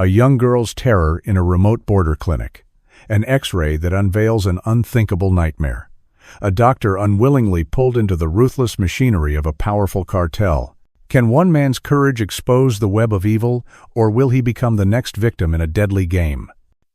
A young girl's terror in a remote border clinic. An X-ray that unveils an unthinkable nightmare. A doctor unwillingly pulled into the ruthless machinery of a powerful cartel. Can one man's courage expose the web of evil, or will he become the next victim in a deadly game?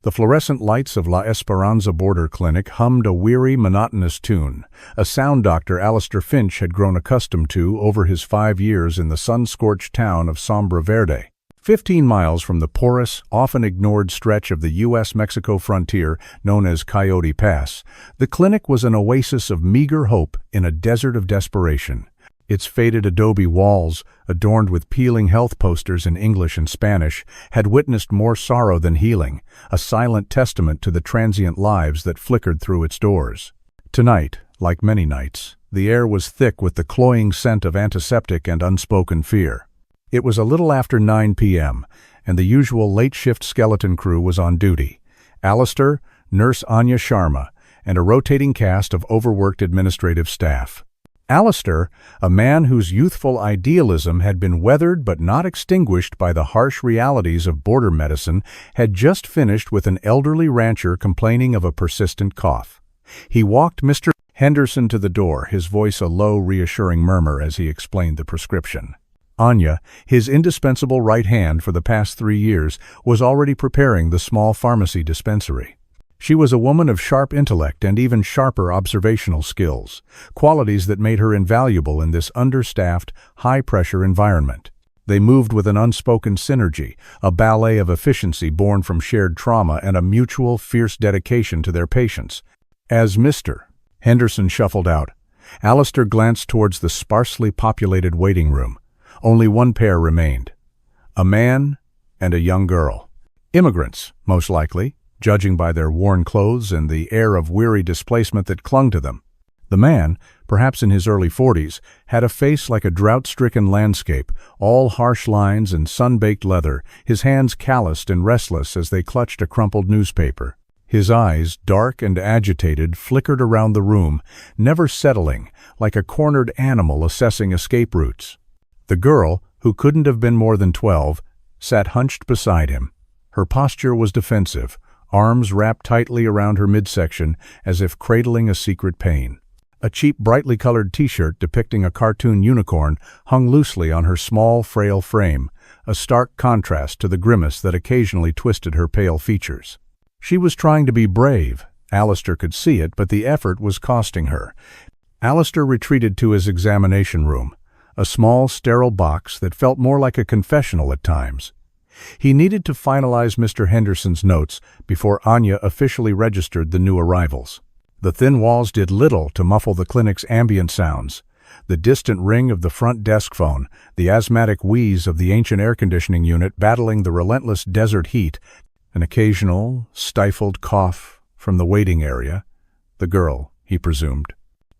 The fluorescent lights of La Esperanza Border Clinic hummed a weary, monotonous tune, a sound Dr. Alistair Finch had grown accustomed to over his 5 years in the sun-scorched town of Sombra Verde. 15 miles from the porous, often ignored stretch of the U.S.-Mexico frontier known as Coyote Pass, the clinic was an oasis of meager hope in a desert of desperation. Its faded adobe walls, adorned with peeling health posters in English and Spanish, had witnessed more sorrow than healing, a silent testament to the transient lives that flickered through its doors. Tonight, like many nights, the air was thick with the cloying scent of antiseptic and unspoken fear. It was a little after 9 p.m., and the usual late-shift skeleton crew was on duty. Alistair, Nurse Anya Sharma, and a rotating cast of overworked administrative staff. Alistair, a man whose youthful idealism had been weathered but not extinguished by the harsh realities of border medicine, had just finished with an elderly rancher complaining of a persistent cough. He walked Mr. Henderson to the door, his voice a low, reassuring murmur as he explained the prescription. Anya, his indispensable right hand for the past 3 years, was already preparing the small pharmacy dispensary. She was a woman of sharp intellect and even sharper observational skills, qualities that made her invaluable in this understaffed, high-pressure environment. They moved with an unspoken synergy, a ballet of efficiency born from shared trauma and a mutual, fierce dedication to their patients. As Mr. Henderson shuffled out, Alistair glanced towards the sparsely populated waiting room. Only one pair remained. A man and a young girl. Immigrants, most likely, judging by their worn clothes and the air of weary displacement that clung to them. The man, perhaps in his early 40s, had a face like a drought-stricken landscape, all harsh lines and sun-baked leather, his hands calloused and restless as they clutched a crumpled newspaper. His eyes, dark and agitated, flickered around the room, never settling, like a cornered animal assessing escape routes. The girl, who couldn't have been more than 12, sat hunched beside him. Her posture was defensive, arms wrapped tightly around her midsection as if cradling a secret pain. A cheap, brightly colored t-shirt depicting a cartoon unicorn hung loosely on her small, frail frame, a stark contrast to the grimace that occasionally twisted her pale features. She was trying to be brave. Alistair could see it, but the effort was costing her. Alistair retreated to his examination room, a small, sterile box that felt more like a confessional at times. He needed to finalize Mr. Henderson's notes before Anya officially registered the new arrivals. The thin walls did little to muffle the clinic's ambient sounds. The distant ring of the front desk phone, the asthmatic wheeze of the ancient air conditioning unit battling the relentless desert heat, an occasional, stifled cough from the waiting area. The girl, he presumed.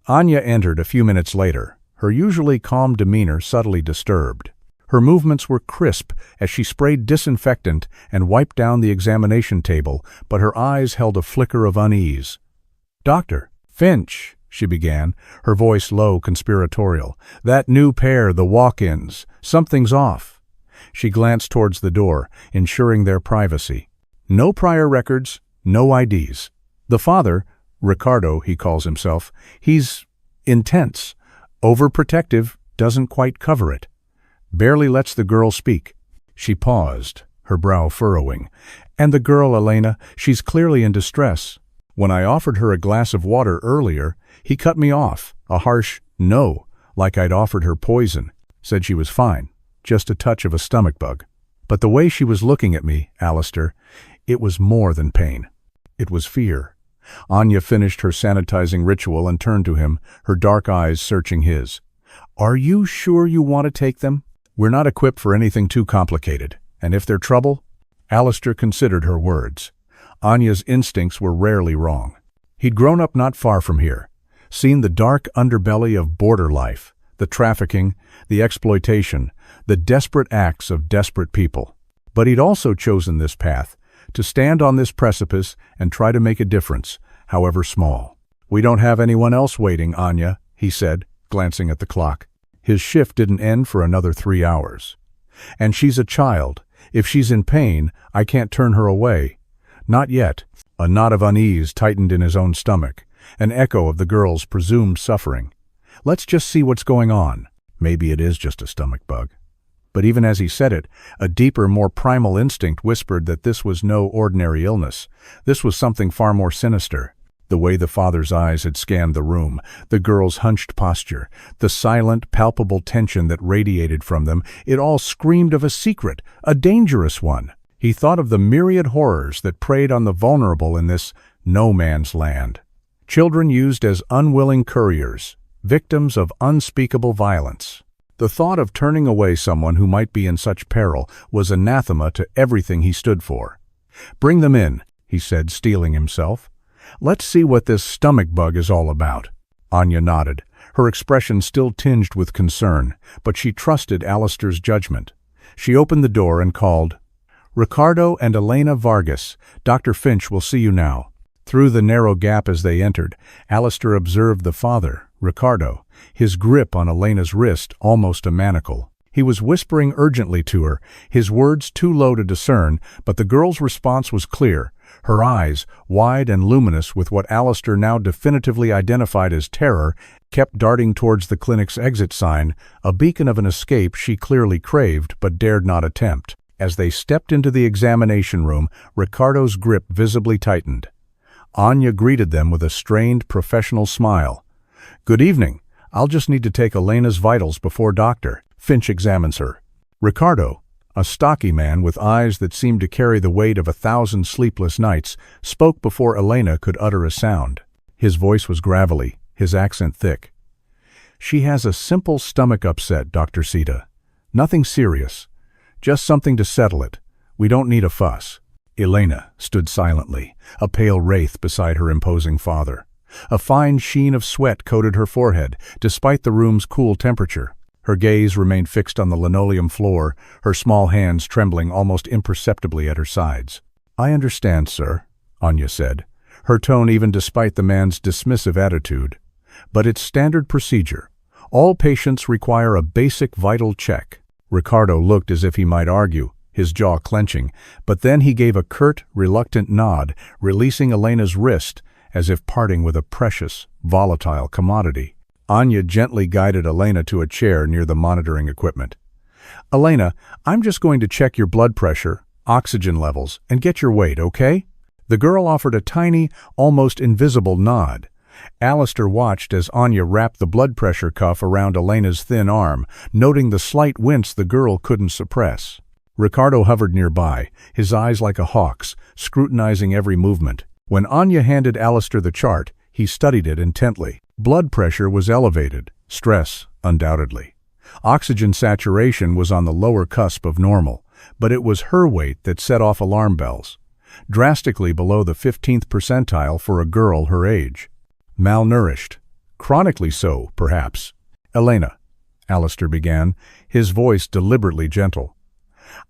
Anya entered a few minutes later, her usually calm demeanor subtly disturbed. Her movements were crisp as she sprayed disinfectant and wiped down the examination table, but her eyes held a flicker of unease. "Dr. Finch," she began, her voice low, conspiratorial. "That new pair, the walk-ins. Something's off." She glanced towards the door, ensuring their privacy. No prior records, no IDs. The father, Ricardo he calls himself, he's intense. Overprotective, doesn't quite cover it. Barely lets the girl speak. She paused, her brow furrowing. And the girl, Elena, she's clearly in distress. When I offered her a glass of water earlier, he cut me off, a harsh no, like I'd offered her poison. Said she was fine, just a touch of a stomach bug. But the way she was looking at me, Alistair, it was more than pain. It was fear. Anya finished her sanitizing ritual and turned to him, her dark eyes searching his. "Are you sure you want to take them? We're not equipped for anything too complicated, and if they're trouble..." Alistair considered her words. Anya's instincts were rarely wrong. He'd grown up not far from here, seen the dark underbelly of border life, the trafficking, the exploitation, the desperate acts of desperate people. But he'd also chosen this path, to stand on this precipice and try to make a difference, however small. "We don't have anyone else waiting, Anya," he said, glancing at the clock. His shift didn't end for another 3 hours. "And she's a child. If she's in pain, I can't turn her away. Not yet. A knot of unease tightened in his own stomach, an echo of the girl's presumed suffering. Let's just see what's going on. Maybe it is just a stomach bug. But even as he said it, a deeper, more primal instinct whispered that this was no ordinary illness. This was something far more sinister. The way the father's eyes had scanned the room, the girl's hunched posture, the silent, palpable tension that radiated from them, it all screamed of a secret, a dangerous one. He thought of the myriad horrors that preyed on the vulnerable in this no-man's land. Children used as unwilling couriers, victims of unspeakable violence. The thought of turning away someone who might be in such peril was anathema to everything he stood for. "Bring them in," he said, steeling himself. "Let's see what this stomach bug is all about." Anya nodded, her expression still tinged with concern, but she trusted Alistair's judgment. She opened the door and called, "Ricardo and Elena Vargas, Dr. Finch will see you now." Through the narrow gap as they entered, Alistair observed the father, Ricardo, his grip on Elena's wrist almost a manacle. He was whispering urgently to her, his words too low to discern, but the girl's response was clear. Her eyes, wide and luminous with what Alistair now definitively identified as terror, kept darting towards the clinic's exit sign, a beacon of an escape she clearly craved but dared not attempt. As they stepped into the examination room, Ricardo's grip visibly tightened. Anya greeted them with a strained, professional smile. "Good evening. I'll just need to take Elena's vitals before Dr. Finch examines her." Ricardo, a stocky man with eyes that seemed to carry the weight of 1,000 sleepless nights, spoke before Elena could utter a sound. His voice was gravelly, his accent thick. "She has a simple stomach upset, Dr. Sita. Nothing serious. Just something to settle it. We don't need a fuss." Elena stood silently, a pale wraith beside her imposing father. A fine sheen of sweat coated her forehead, despite the room's cool temperature. Her gaze remained fixed on the linoleum floor, her small hands trembling almost imperceptibly at her sides. "I understand, sir," Anya said, her tone even despite the man's dismissive attitude. "But it's standard procedure. All patients require a basic vital check." Ricardo looked as if he might argue, his jaw clenching, but then he gave a curt, reluctant nod, releasing Elena's wrist, as if parting with a precious, volatile commodity. Anya gently guided Elena to a chair near the monitoring equipment. "Elena, I'm just going to check your blood pressure, oxygen levels, and get your weight, okay?" The girl offered a tiny, almost invisible nod. Alistair watched as Anya wrapped the blood pressure cuff around Elena's thin arm, noting the slight wince the girl couldn't suppress. Ricardo hovered nearby, his eyes like a hawk's, scrutinizing every movement. When Anya handed Alistair the chart, he studied it intently. Blood pressure was elevated, stress, undoubtedly. Oxygen saturation was on the lower cusp of normal, but it was her weight that set off alarm bells. Drastically below the 15th percentile for a girl her age. Malnourished. Chronically so, perhaps. "Elena," Alistair began, his voice deliberately gentle.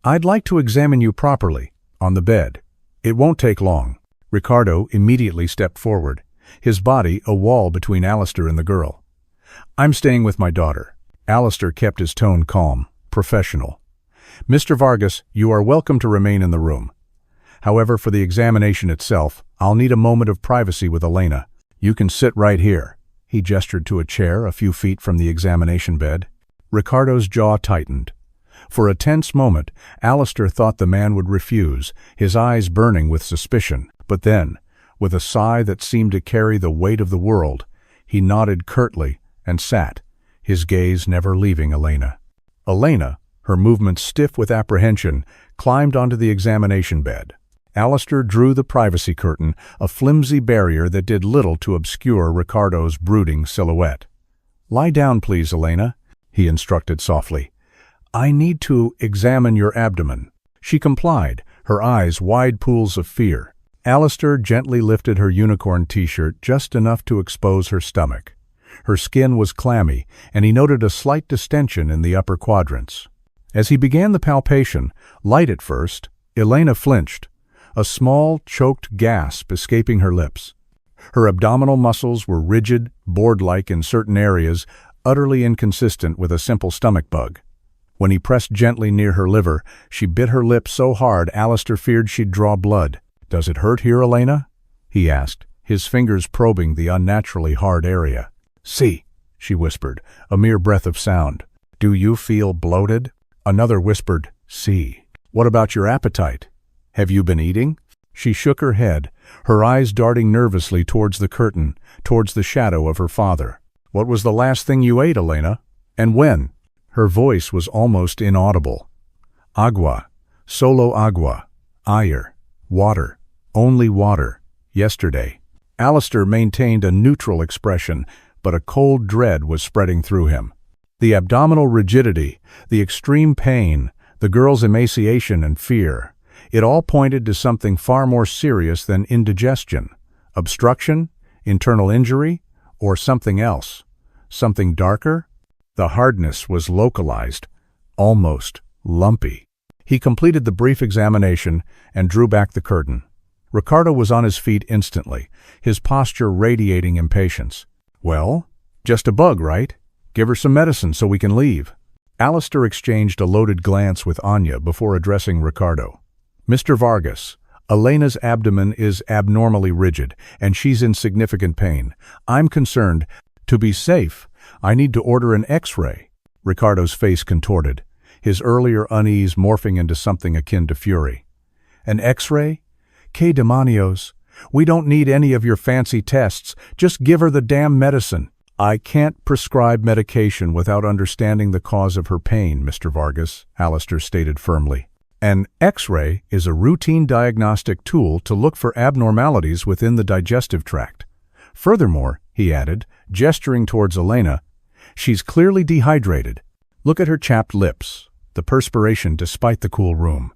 "I'd like to examine you properly, on the bed. It won't take long." Ricardo immediately stepped forward, his body a wall between Alistair and the girl. "I'm staying with my daughter." Alistair kept his tone calm, professional. "Mr. Vargas, you are welcome to remain in the room. However, for the examination itself, I'll need a moment of privacy with Elena. You can sit right here." He gestured to a chair a few feet from the examination bed. Ricardo's jaw tightened. For a tense moment, Alistair thought the man would refuse, his eyes burning with suspicion. But then, with a sigh that seemed to carry the weight of the world, he nodded curtly and sat, his gaze never leaving Elena. Elena, her movements stiff with apprehension, climbed onto the examination bed. Alistair drew the privacy curtain, a flimsy barrier that did little to obscure Ricardo's brooding silhouette. "Lie down, please, Elena," he instructed softly. "I need to examine your abdomen." She complied, her eyes wide pools of fear. Alistair gently lifted her unicorn t-shirt just enough to expose her stomach. Her skin was clammy, and he noted a slight distension in the upper quadrants. As he began the palpation, light at first, Elena flinched, a small, choked gasp escaping her lips. Her abdominal muscles were rigid, board-like in certain areas, utterly inconsistent with a simple stomach bug. When he pressed gently near her liver, she bit her lip so hard Alistair feared she'd draw blood. "Does it hurt here, Elena?" he asked, his fingers probing the unnaturally hard area. "See," she whispered, a mere breath of sound. "Do you feel bloated?" Another whispered, "See." "What about your appetite? Have you been eating?" She shook her head, her eyes darting nervously towards the curtain, towards the shadow of her father. "What was the last thing you ate, Elena? And when?" Her voice was almost inaudible. "Agua. Solo agua. Ayer. Water. Only water. Yesterday." Alistair maintained a neutral expression, but a cold dread was spreading through him. The abdominal rigidity, the extreme pain, the girl's emaciation and fear, it all pointed to something far more serious than indigestion. Obstruction, internal injury, or something else. Something darker? The hardness was localized, almost lumpy. He completed the brief examination and drew back the curtain. Ricardo was on his feet instantly, his posture radiating impatience. "Well, just a bug, right? Give her some medicine so we can leave." Alistair exchanged a loaded glance with Anya before addressing Ricardo. "Mr. Vargas, Elena's abdomen is abnormally rigid, and she's in significant pain. I'm concerned. To be safe, I need to order an X-ray." Ricardo's face contorted, his earlier unease morphing into something akin to fury. "An X-ray? Que demonios? We don't need any of your fancy tests. Just give her the damn medicine." "I can't prescribe medication without understanding the cause of her pain, Mr. Vargas," Alistair stated firmly. "An X-ray is a routine diagnostic tool to look for abnormalities within the digestive tract. Furthermore," he added, gesturing towards Elena, "she's clearly dehydrated. Look at her chapped lips, the perspiration despite the cool room.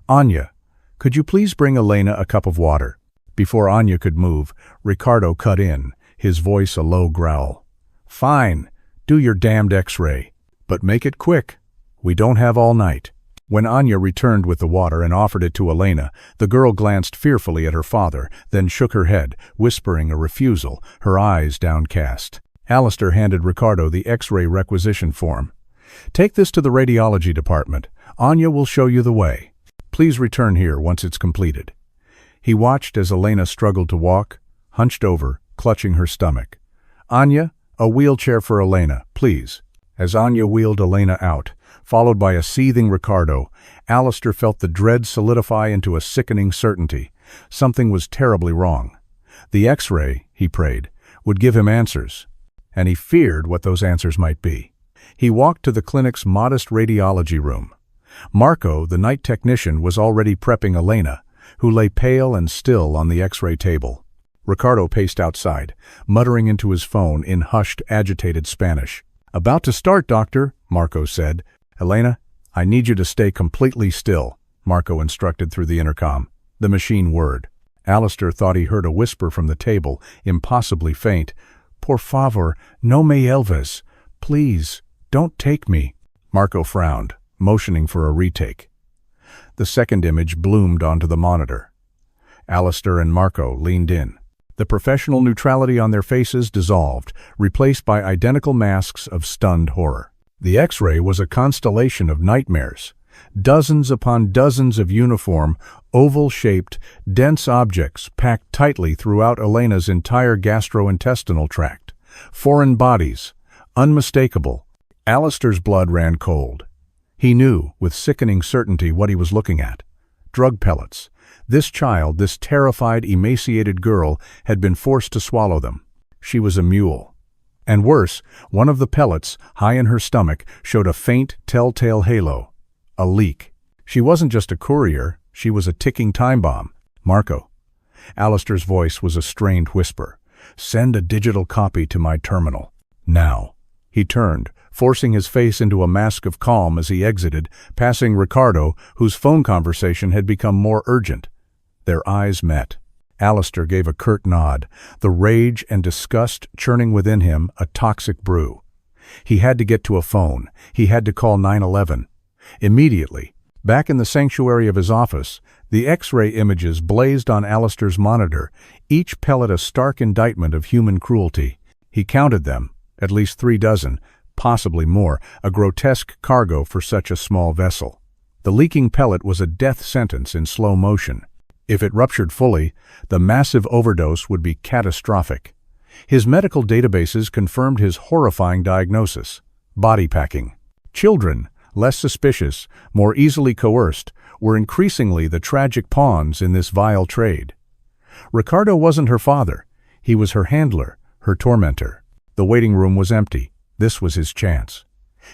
Anya, could you please bring Elena a cup of water?" Before Anya could move, Ricardo cut in, his voice a low growl. "Fine, do your damned X-ray. But make it quick. We don't have all night." When Anya returned with the water and offered it to Elena, the girl glanced fearfully at her father, then shook her head, whispering a refusal, her eyes downcast. Alistair handed Ricardo the X-ray requisition form. "Take this to the radiology department. Anya will show you the way. Please return here once it's completed." He watched as Elena struggled to walk, hunched over, clutching her stomach. "Anya, a wheelchair for Elena, please." As Anya wheeled Elena out, followed by a seething Ricardo, Alistair felt the dread solidify into a sickening certainty. Something was terribly wrong. The X-ray, he prayed, would give him answers, and he feared what those answers might be. He walked to the clinic's modest radiology room. Marco, the night technician, was already prepping Elena, who lay pale and still on the X-ray table. Ricardo paced outside, muttering into his phone in hushed, agitated Spanish. "About to start, doctor," Marco said. "Elena, I need you to stay completely still," Marco instructed through the intercom. The machine whirred. Alistair thought he heard a whisper from the table, impossibly faint. "Por favor, no me elves. Please, don't take me." Marco frowned, motioning for a retake. The second image bloomed onto the monitor. Alistair and Marco leaned in. The professional neutrality on their faces dissolved, replaced by identical masks of stunned horror. The X-ray was a constellation of nightmares. Dozens upon dozens of uniform, oval-shaped, dense objects packed tightly throughout Elena's entire gastrointestinal tract. Foreign bodies, unmistakable. Alistair's blood ran cold. He knew, with sickening certainty, what he was looking at. Drug pellets. This child, this terrified, emaciated girl, had been forced to swallow them. She was a mule. And worse, one of the pellets, high in her stomach, showed a faint, telltale halo. A leak. She wasn't just a courier, she was a ticking time bomb. "Marco." Alistair's voice was a strained whisper. "Send a digital copy to my terminal. Now." He turned, forcing his face into a mask of calm as he exited, passing Ricardo, whose phone conversation had become more urgent. Their eyes met. Alistair gave a curt nod, the rage and disgust churning within him a toxic brew. He had to get to a phone. He had to call 911. Immediately, back in the sanctuary of his office, the X-ray images blazed on Alistair's monitor, each pellet a stark indictment of human cruelty. He counted them, at least 3 dozen, possibly more, a grotesque cargo for such a small vessel. The leaking pellet was a death sentence in slow motion. If it ruptured fully, the massive overdose would be catastrophic. His medical databases confirmed his horrifying diagnosis: body packing. Children, less suspicious, more easily coerced, were increasingly the tragic pawns in this vile trade. Ricardo wasn't her father. He was her handler, her tormentor. The waiting room was empty. This was his chance.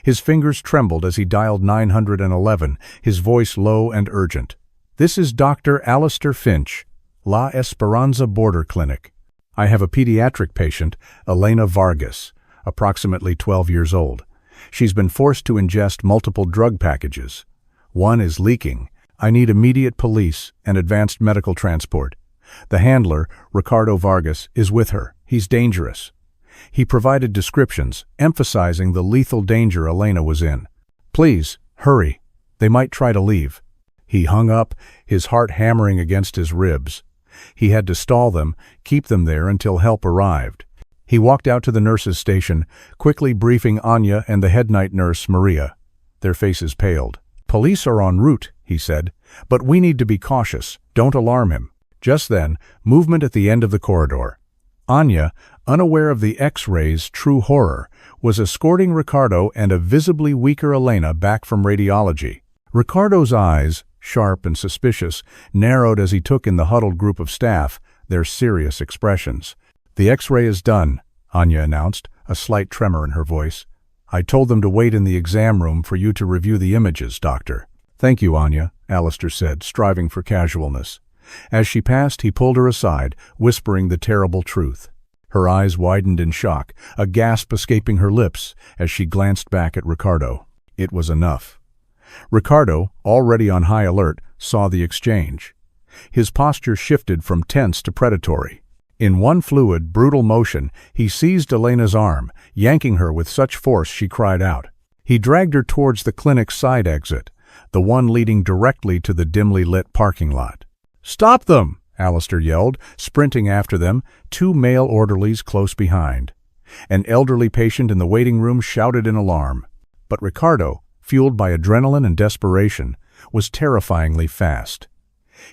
His fingers trembled as he dialed 911, his voice low and urgent. "This is Dr. Alistair Finch, La Esperanza Border Clinic. I have a pediatric patient, Elena Vargas, approximately 12 years old. She's been forced to ingest multiple drug packages. One is leaking. I need immediate police and advanced medical transport. The handler, Ricardo Vargas, is with her. He's dangerous." He provided descriptions, emphasizing the lethal danger Elena was in. "Please, hurry. They might try to leave." He hung up, his heart hammering against his ribs. He had to stall them, keep them there until help arrived. He walked out to the nurse's station, quickly briefing Anya and the head night nurse, Maria. Their faces paled. "Police are en route," he said, "but we need to be cautious. Don't alarm him." Just then, movement at the end of the corridor. Anya, unaware of the X-ray's true horror, was escorting Ricardo and a visibly weaker Elena back from radiology. Ricardo's eyes, sharp and suspicious, narrowed as he took in the huddled group of staff, their serious expressions. "The X-ray is done," Anya announced, a slight tremor in her voice. "I told them to wait in the exam room for you to review the images, Doctor." "Thank you, Anya," Alistair said, striving for casualness. As she passed, he pulled her aside, whispering the terrible truth. Her eyes widened in shock, a gasp escaping her lips as she glanced back at Ricardo. It was enough. Ricardo, already on high alert, saw the exchange. His posture shifted from tense to predatory. In one fluid, brutal motion, he seized Elena's arm, yanking her with such force she cried out. He dragged her towards the clinic's side exit, the one leading directly to the dimly lit parking lot. "Stop them!" Alistair yelled, sprinting after them, two male orderlies close behind. An elderly patient in the waiting room shouted in alarm. But Ricardo, fueled by adrenaline and desperation, was terrifyingly fast.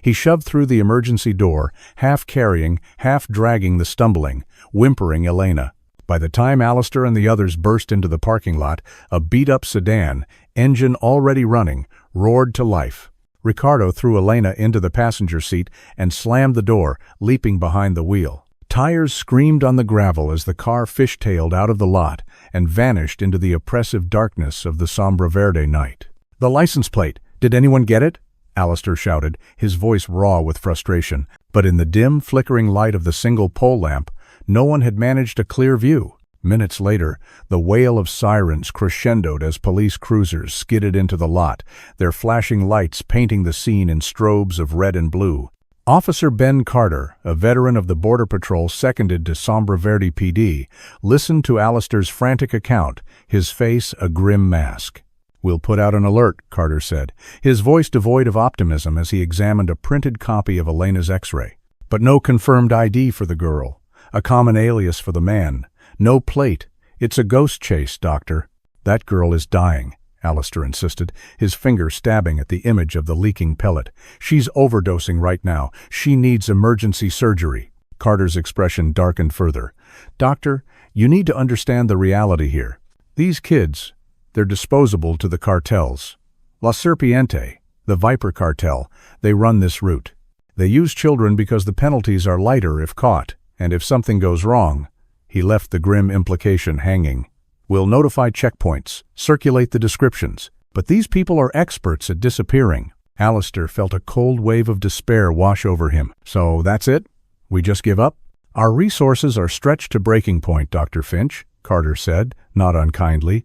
He shoved through the emergency door, half carrying, half dragging the stumbling, whimpering Elena. By the time Alistair and the others burst into the parking lot, a beat-up sedan, engine already running, roared to life. Ricardo threw Elena into the passenger seat and slammed the door, leaping behind the wheel. Tires screamed on the gravel as the car fishtailed out of the lot and vanished into the oppressive darkness of the Sombra Verde night. "The license plate! Did anyone get it?" Alistair shouted, his voice raw with frustration. But in the dim, flickering light of the single pole lamp, no one had managed a clear view. Minutes later, the wail of sirens crescendoed as police cruisers skidded into the lot, their flashing lights painting the scene in strobes of red and blue. Officer Ben Carter, a veteran of the Border Patrol seconded to Sombra Verde PD, listened to Alistair's frantic account, his face a grim mask. "We'll put out an alert," Carter said, his voice devoid of optimism as he examined a printed copy of Elena's X-ray. "But no confirmed ID for the girl, a common alias for the man. No plate. It's a ghost chase, Doctor." "That girl is dying," Alistair insisted, his finger stabbing at the image of the leaking pellet. "She's overdosing right now. She needs emergency surgery." Carter's expression darkened further. "Doctor, you need to understand the reality here. These kids, they're disposable to the cartels. La Serpiente, the Viper cartel, they run this route. They use children because the penalties are lighter if caught, and if something goes wrong..." He left the grim implication hanging. "We'll notify checkpoints, circulate the descriptions, but these people are experts at disappearing." Alistair felt a cold wave of despair wash over him. "So that's it? We just give up?" "Our resources are stretched to breaking point, Dr. Finch," Carter said, not unkindly.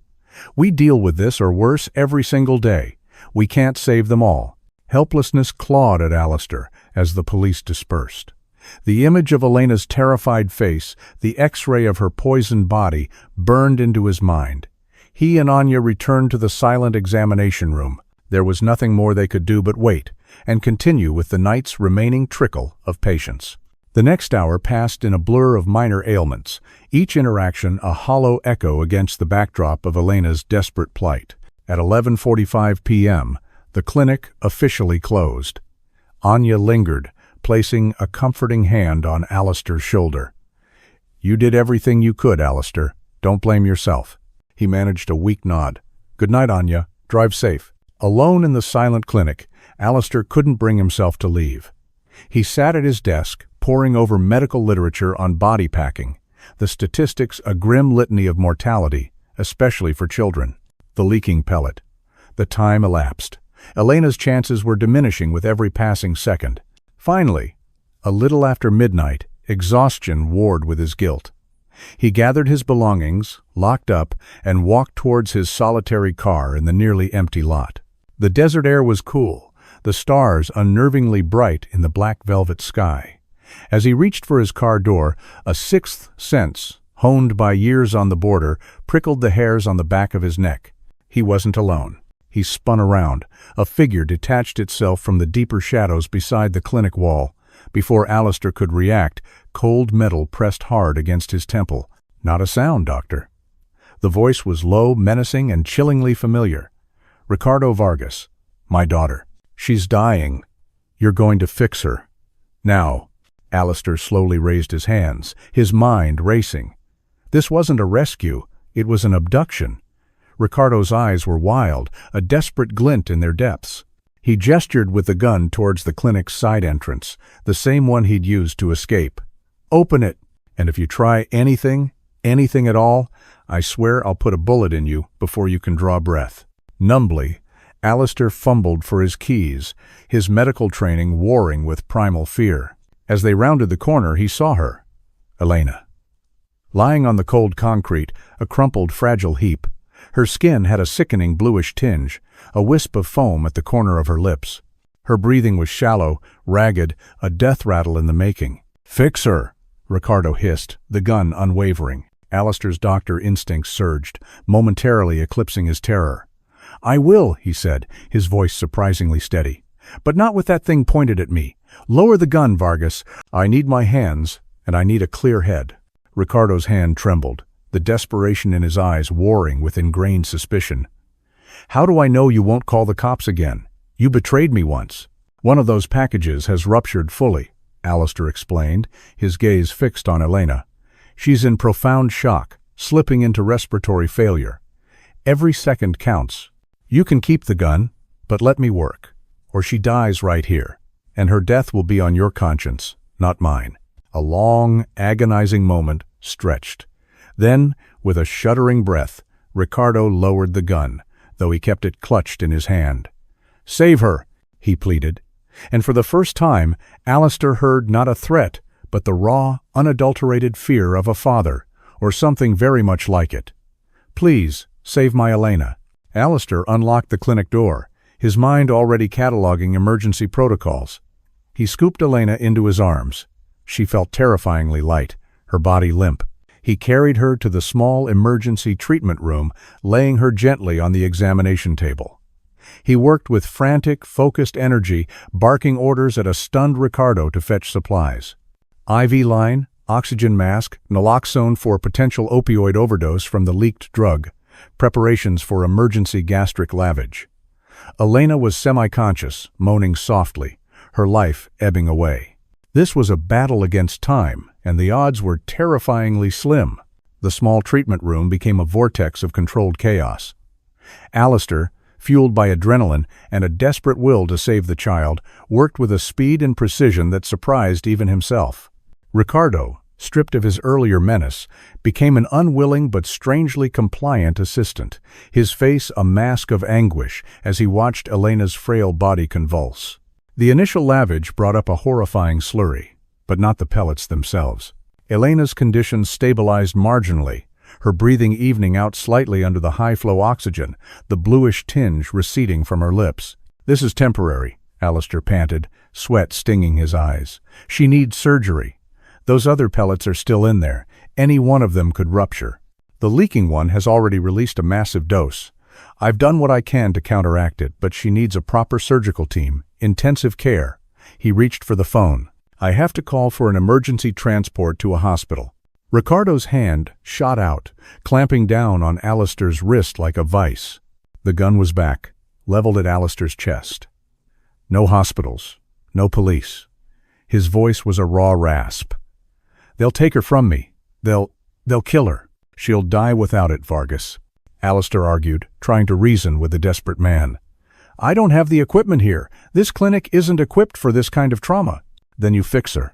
"We deal with this or worse every single day. We can't save them all." Helplessness clawed at Alistair as the police dispersed. The image of Elena's terrified face, the X-ray of her poisoned body, burned into his mind. He and Anya returned to the silent examination room. There was nothing more they could do but wait, and continue with the night's remaining trickle of patients. The next hour passed in a blur of minor ailments, each interaction a hollow echo against the backdrop of Elena's desperate plight. At 11:45 p.m., the clinic officially closed. Anya lingered, placing a comforting hand on Alistair's shoulder. "You did everything you could, Alistair. Don't blame yourself." He managed a weak nod. "Good night, Anya. Drive safe." Alone in the silent clinic, Alistair couldn't bring himself to leave. He sat at his desk, poring over medical literature on body packing, the statistics a grim litany of mortality, especially for children. The leaking pellet. The time elapsed. Elena's chances were diminishing with every passing second. Finally, a little after midnight, exhaustion warred with his guilt. He gathered his belongings, locked up, and walked towards his solitary car in the nearly empty lot. The desert air was cool, the stars unnervingly bright in the black velvet sky. As he reached for his car door, a sixth sense, honed by years on the border, prickled the hairs on the back of his neck. He wasn't alone. He spun around. A figure detached itself from the deeper shadows beside the clinic wall. Before Alistair could react, cold metal pressed hard against his temple. "Not a sound, Doctor." The voice was low, menacing, and chillingly familiar. "Ricardo Vargas, my daughter. She's dying. You're going to fix her. Now." Alistair slowly raised his hands, his mind racing. This wasn't a rescue, it was an abduction. Ricardo's eyes were wild, a desperate glint in their depths. He gestured with the gun towards the clinic's side entrance, the same one he'd used to escape. "Open it, and if you try anything at all, I swear I'll put a bullet in you before you can draw breath." Numbly, Alistair fumbled for his keys, his medical training warring with primal fear. As they rounded the corner, he saw her, Elena. Lying on the cold concrete, a crumpled, fragile heap. Her skin had a sickening bluish tinge, a wisp of foam at the corner of her lips. Her breathing was shallow, ragged, a death rattle in the making. "Fix her," Ricardo hissed, the gun unwavering. Alistair's doctor instincts surged, momentarily eclipsing his terror. "I will," he said, his voice surprisingly steady. "But not with that thing pointed at me. Lower the gun, Vargas. I need my hands, and I need a clear head." Ricardo's hand trembled, the desperation in his eyes warring with ingrained suspicion. "How do I know you won't call the cops again? You betrayed me once." "One of those packages has ruptured fully," Alistair explained, his gaze fixed on Elena. "She's in profound shock, slipping into respiratory failure. Every second counts. You can keep the gun, but let me work, or she dies right here, and her death will be on your conscience, not mine." A long, agonizing moment stretched. Then, with a shuddering breath, Ricardo lowered the gun, though he kept it clutched in his hand. "Save her," he pleaded. And for the first time, Alistair heard not a threat, but the raw, unadulterated fear of a father, or something very much like it. "Please, save my Elena." Alistair unlocked the clinic door, his mind already cataloging emergency protocols. He scooped Elena into his arms. She felt terrifyingly light, her body limp. He carried her to the small emergency treatment room, laying her gently on the examination table. He worked with frantic, focused energy, barking orders at a stunned Ricardo to fetch supplies. IV line, oxygen mask, naloxone for potential opioid overdose from the leaked drug, preparations for emergency gastric lavage. Elena was semi-conscious, moaning softly, her life ebbing away. This was a battle against time, and the odds were terrifyingly slim. The small treatment room became a vortex of controlled chaos. Alistair, fueled by adrenaline and a desperate will to save the child, worked with a speed and precision that surprised even himself. Ricardo, stripped of his earlier menace, became an unwilling but strangely compliant assistant, his face a mask of anguish as he watched Elena's frail body convulse. The initial lavage brought up a horrifying slurry, but not the pellets themselves. Elena's condition stabilized marginally, her breathing evening out slightly under the high-flow oxygen, the bluish tinge receding from her lips. "This is temporary," Alistair panted, sweat stinging his eyes. "She needs surgery. Those other pellets are still in there. Any one of them could rupture. The leaking one has already released a massive dose. I've done what I can to counteract it, but she needs a proper surgical team, intensive care." He reached for the phone. I have to call for an emergency transport to a hospital. Ricardo's hand shot out, clamping down on Alistair's wrist like a vice. The gun was back, leveled at Alistair's chest. No hospitals, no police. His voice was a raw rasp. They'll take her from me. They'll kill her. She'll die without it, Vargas. Alistair argued, trying to reason with the desperate man. I don't have the equipment here. This clinic isn't equipped for this kind of trauma. Then you fix her.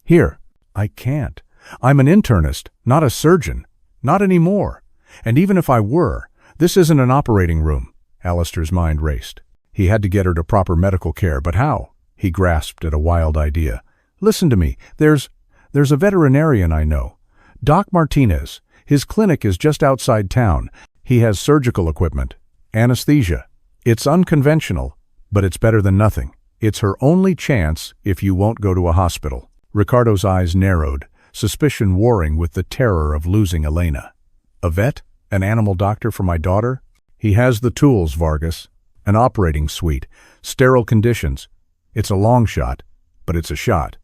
Here. I can't. I'm an internist, not a surgeon. Not anymore. And even if I were, this isn't an operating room. Alistair's mind raced. He had to get her to proper medical care, but how? He grasped at a wild idea. Listen to me. There's a veterinarian I know. Doc Martinez. His clinic is just outside town. He has surgical equipment. Anesthesia. It's unconventional, but it's better than nothing. It's her only chance if you won't go to a hospital. Ricardo's eyes narrowed, suspicion warring with the terror of losing Elena. A vet? An animal doctor for my daughter? He has the tools, Vargas. An operating suite. Sterile conditions. It's a long shot, but it's a shot.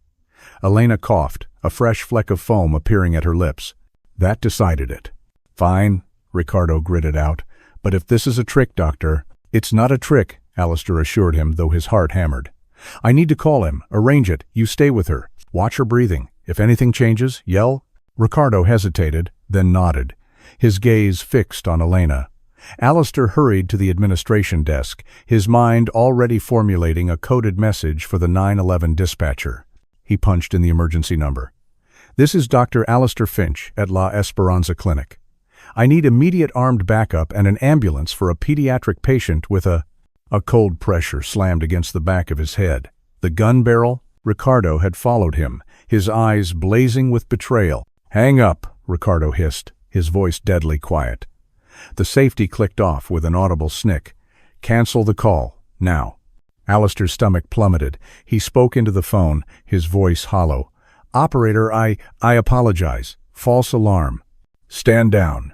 Elena coughed, a fresh fleck of foam appearing at her lips. That decided it. Fine, Ricardo gritted out. But if this is a trick, Doctor... It's not a trick, Alistair assured him, though his heart hammered. I need to call him, arrange it, you stay with her. Watch her breathing. If anything changes, yell. Ricardo hesitated, then nodded, his gaze fixed on Elena. Alistair hurried to the administration desk, his mind already formulating a coded message for the 911 dispatcher. He punched in the emergency number. This is Dr. Alistair Finch at La Esperanza Clinic. I need immediate armed backup and an ambulance for a pediatric patient with a cold pressure slammed against the back of his head. The gun barrel? Ricardo had followed him, his eyes blazing with betrayal. Hang up, Ricardo hissed, his voice deadly quiet. The safety clicked off with an audible snick. Cancel the call, now. Alistair's stomach plummeted. He spoke into the phone, his voice hollow. Operator, I apologize. False alarm. Stand down.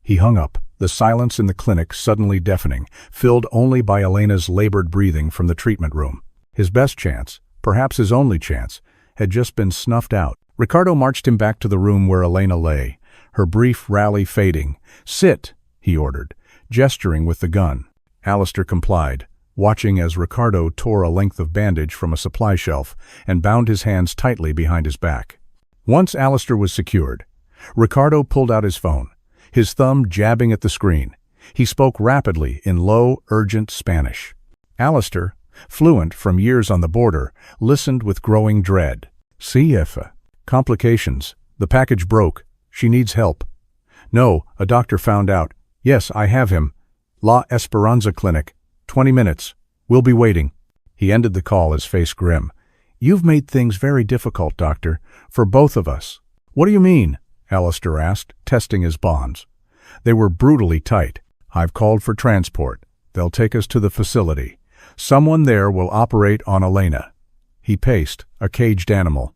He hung up, the silence in the clinic suddenly deafening, filled only by Elena's labored breathing from the treatment room. His best chance, perhaps his only chance, had just been snuffed out. Ricardo marched him back to the room where Elena lay, her brief rally fading. Sit, he ordered, gesturing with the gun. Alistair complied, watching as Ricardo tore a length of bandage from a supply shelf and bound his hands tightly behind his back. Once Alistair was secured, Ricardo pulled out his phone, his thumb jabbing at the screen. He spoke rapidly in low, urgent Spanish. Alistair, fluent from years on the border, listened with growing dread. CF. Complications. The package broke. She needs help. No, a doctor found out. Yes, I have him. La Esperanza Clinic. 20 minutes. We'll be waiting. He ended the call, his face grim. You've made things very difficult, Doctor, for both of us. What do you mean? Alistair asked, testing his bonds. They were brutally tight. I've called for transport. They'll take us to the facility. Someone there will operate on Elena. He paced, a caged animal.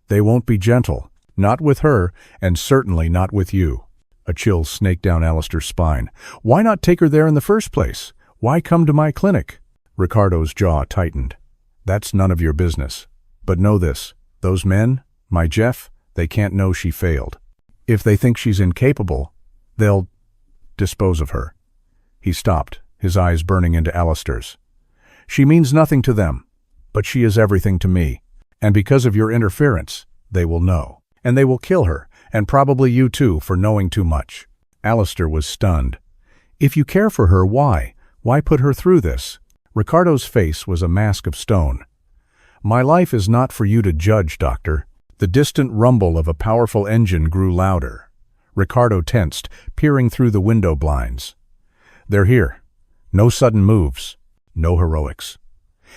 They won't be gentle. Not with her, and certainly not with you. A chill snaked down Alistair's spine. Why not take her there in the first place? Why come to my clinic? Ricardo's jaw tightened. That's none of your business. But know this. Those men, my Jeff, they can't know she failed. If they think she's incapable, they'll dispose of her. He stopped, his eyes burning into Alistair's. She means nothing to them, but she is everything to me. And because of your interference, they will know. And they will kill her, and probably you too, for knowing too much. Alistair was stunned. If you care for her, why? Why put her through this? Ricardo's face was a mask of stone. My life is not for you to judge, Doctor. The distant rumble of a powerful engine grew louder. Ricardo tensed, peering through the window blinds. They're here. No sudden moves. No heroics.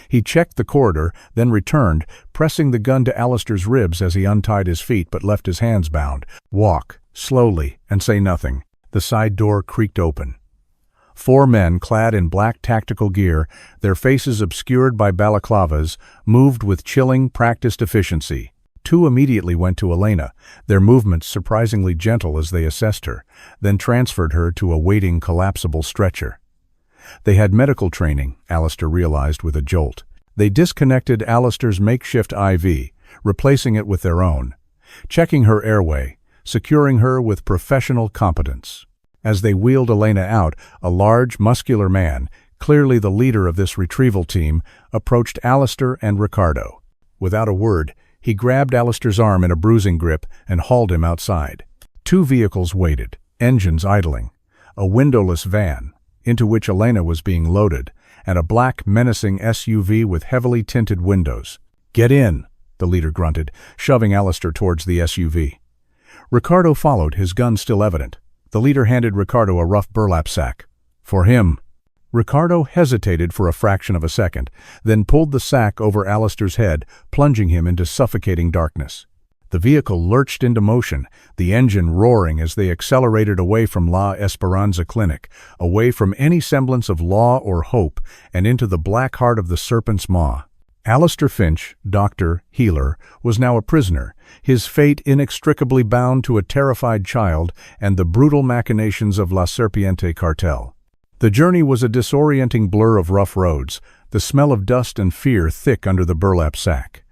He checked the corridor, then returned, pressing the gun to Alistair's ribs as he untied his feet but left his hands bound. Walk, slowly, and say nothing. The side door creaked open. 4 men, clad in black tactical gear, their faces obscured by balaclavas, moved with chilling, practiced efficiency. 2 immediately went to Elena, their movements surprisingly gentle as they assessed her, then transferred her to a waiting, collapsible stretcher. They had medical training, Alistair realized with a jolt. They disconnected Alistair's makeshift IV, replacing it with their own, checking her airway, securing her with professional competence. As they wheeled Elena out, a large, muscular man, clearly the leader of this retrieval team, approached Alistair and Ricardo. Without a word, he grabbed Alistair's arm in a bruising grip and hauled him outside. Two vehicles waited, engines idling, a windowless van, into which Elena was being loaded, and a black, menacing SUV with heavily tinted windows. "Get in," the leader grunted, shoving Alistair towards the SUV. Ricardo followed, his gun still evident. The leader handed Ricardo a rough burlap sack. "For him." Ricardo hesitated for a fraction of a second, then pulled the sack over Alistair's head, plunging him into suffocating darkness. The vehicle lurched into motion, the engine roaring as they accelerated away from La Esperanza Clinic, away from any semblance of law or hope, and into the black heart of the serpent's maw. Alistair Finch, doctor, healer, was now a prisoner, his fate inextricably bound to a terrified child and the brutal machinations of La Serpiente cartel. The journey was a disorienting blur of rough roads, the smell of dust and fear thick under the burlap sack.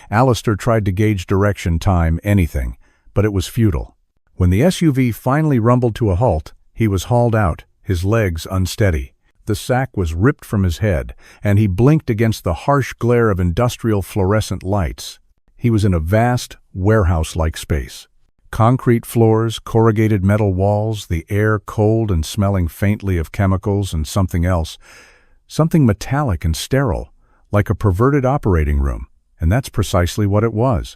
Alistair tried to gauge direction, time, anything, but it was futile. When the SUV finally rumbled to a halt, he was hauled out, his legs unsteady. The sack was ripped from his head, and he blinked against the harsh glare of industrial fluorescent lights. He was in a vast, warehouse-like space. Concrete floors, corrugated metal walls, the air cold and smelling faintly of chemicals and something else. Something metallic and sterile, like a perverted operating room, and that's precisely what it was.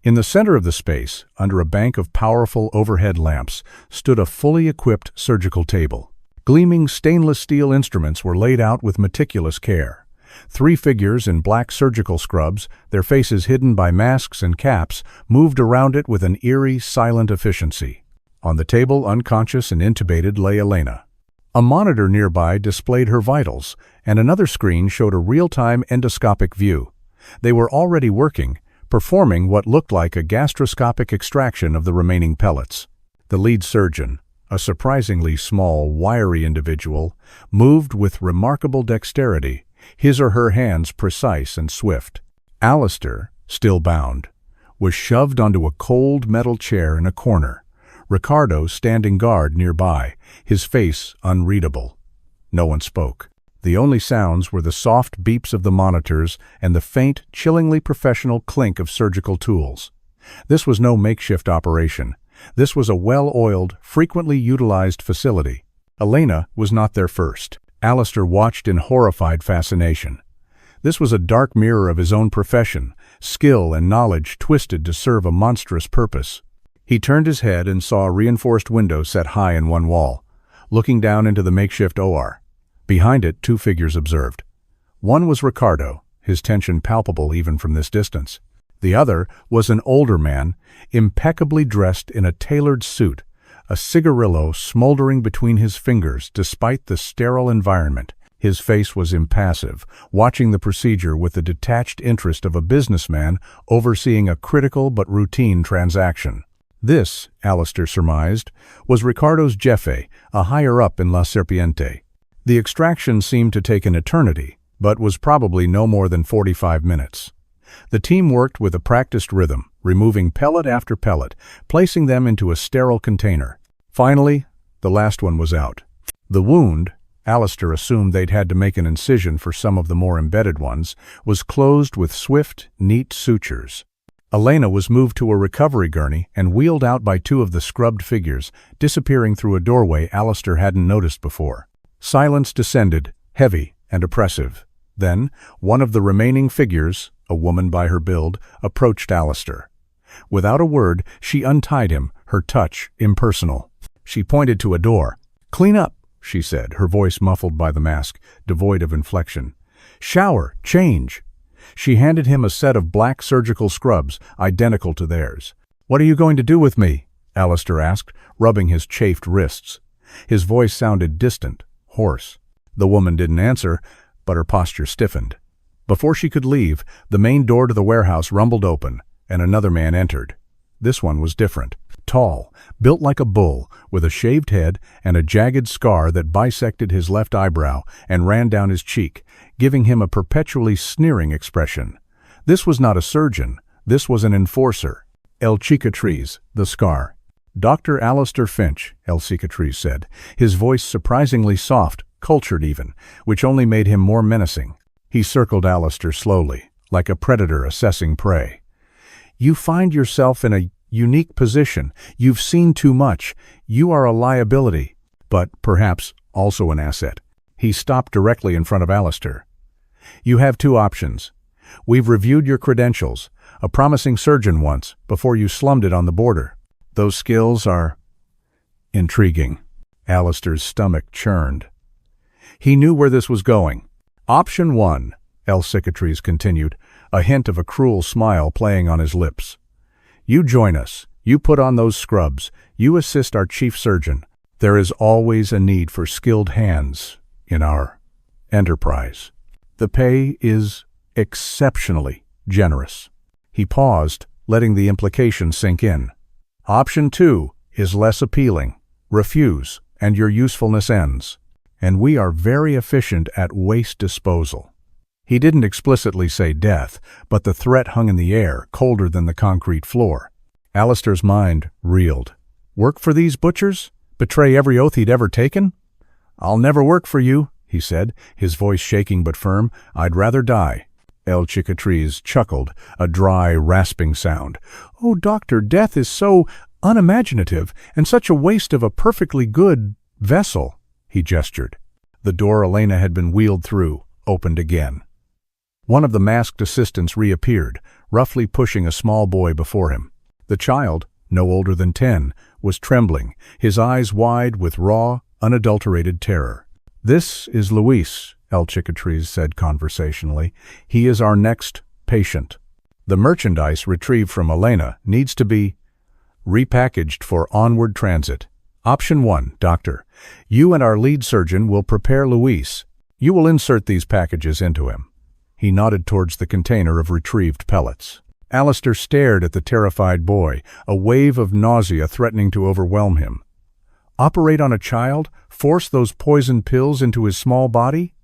In the center of the space, under a bank of powerful overhead lamps, stood a fully equipped surgical table. Gleaming stainless steel instruments were laid out with meticulous care. 3 figures in black surgical scrubs, their faces hidden by masks and caps, moved around it with an eerie, silent efficiency. On the table, unconscious and intubated, lay Elena. A monitor nearby displayed her vitals, and another screen showed a real-time endoscopic view. They were already working, performing what looked like a gastroscopic extraction of the remaining pellets. The lead surgeon, a surprisingly small, wiry individual, moved with remarkable dexterity, his or her hands precise and swift. Alistair, still bound, was shoved onto a cold metal chair in a corner, Ricardo standing guard nearby, his face unreadable. No one spoke. The only sounds were the soft beeps of the monitors and the faint, chillingly professional clink of surgical tools. This was no makeshift operation. This was a well-oiled, frequently utilized facility. Elena was not there first. Alistair watched in horrified fascination. This was a dark mirror of his own profession, skill and knowledge twisted to serve a monstrous purpose. He turned his head and saw a reinforced window set high in one wall, looking down into the makeshift OR. Behind it, 2 figures observed. One was Ricardo, his tension palpable even from this distance. The other was an older man, impeccably dressed in a tailored suit, a cigarillo smoldering between his fingers despite the sterile environment. His face was impassive, watching the procedure with the detached interest of a businessman overseeing a critical but routine transaction. This, Alistair surmised, was Ricardo's jefe, a higher-up in La Serpiente. The extraction seemed to take an eternity, but was probably no more than 45 minutes. The team worked with a practiced rhythm, removing pellet after pellet, placing them into a sterile container. Finally, the last one was out. The wound, Alistair assumed they'd had to make an incision for some of the more embedded ones, was closed with swift, neat sutures. Elena was moved to a recovery gurney and wheeled out by 2 of the scrubbed figures, disappearing through a doorway Alistair hadn't noticed before. Silence descended, heavy and oppressive. Then, one of the remaining figures, a woman by her build, approached Alistair. Without a word, she untied him, her touch impersonal. She pointed to a door. "Clean up," she said, her voice muffled by the mask, devoid of inflection. "Shower, change." She handed him a set of black surgical scrubs, identical to theirs. "What are you going to do with me?" Alistair asked, rubbing his chafed wrists. His voice sounded distant, hoarse. The woman didn't answer, but her posture stiffened. Before she could leave, the main door to the warehouse rumbled open, and another man entered. This one was different. Tall, built like a bull, with a shaved head and a jagged scar that bisected his left eyebrow and ran down his cheek, giving him a perpetually sneering expression. This was not a surgeon, this was an enforcer. El cicatriz, the scar. Dr. Alistair Finch, El cicatriz said, his voice surprisingly soft, cultured even, which only made him more menacing. He circled Alistair slowly, like a predator assessing prey. You find yourself in a unique position. You've seen too much. You are a liability, but perhaps also an asset. He stopped directly in front of Alistair. You have two options. We've reviewed your credentials, a promising surgeon once, before you slummed it on the border. Those skills are intriguing. Alistair's stomach churned. He knew where this was going. Option 1, El Cicatriz continued, a hint of a cruel smile playing on his lips. You join us. You put on those scrubs. You assist our chief surgeon. There is always a need for skilled hands in our enterprise. The pay is exceptionally generous. He paused, letting the implication sink in. Option 2 is less appealing. Refuse, and your usefulness ends. And we are very efficient at waste disposal. He didn't explicitly say death, but the threat hung in the air, colder than the concrete floor. Alistair's mind reeled. Work for these butchers? Betray every oath he'd ever taken? I'll never work for you, he said, his voice shaking but firm. I'd rather die. El Cicatriz chuckled, a dry, rasping sound. Oh, Doctor, death is so unimaginative, and such a waste of a perfectly good vessel, he gestured. The door Elena had been wheeled through opened again. One of the masked assistants reappeared, roughly pushing a small boy before him. The child, no older than 10, was trembling, his eyes wide with raw, unadulterated terror. This is Luis, El Cicatriz said conversationally. He is our next patient. The merchandise retrieved from Elena needs to be repackaged for onward transit. Option 1, Doctor. You and our lead surgeon will prepare Luis. You will insert these packages into him. He nodded towards the container of retrieved pellets. Alistair stared at the terrified boy, a wave of nausea threatening to overwhelm him. Operate on a child? Force those poison pills into his small body?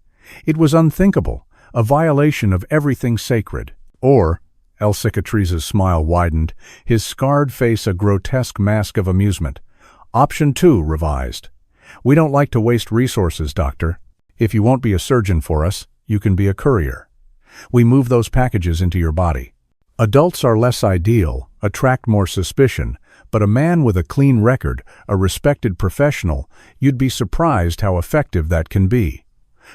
It was unthinkable, a violation of everything sacred. Or, El Cicatriz's smile widened, his scarred face a grotesque mask of amusement. Option 2, revised. We don't like to waste resources, Doctor. If you won't be a surgeon for us, you can be a courier. We move those packages into your body. Adults are less ideal, attract more suspicion, but a man with a clean record, a respected professional, you'd be surprised how effective that can be.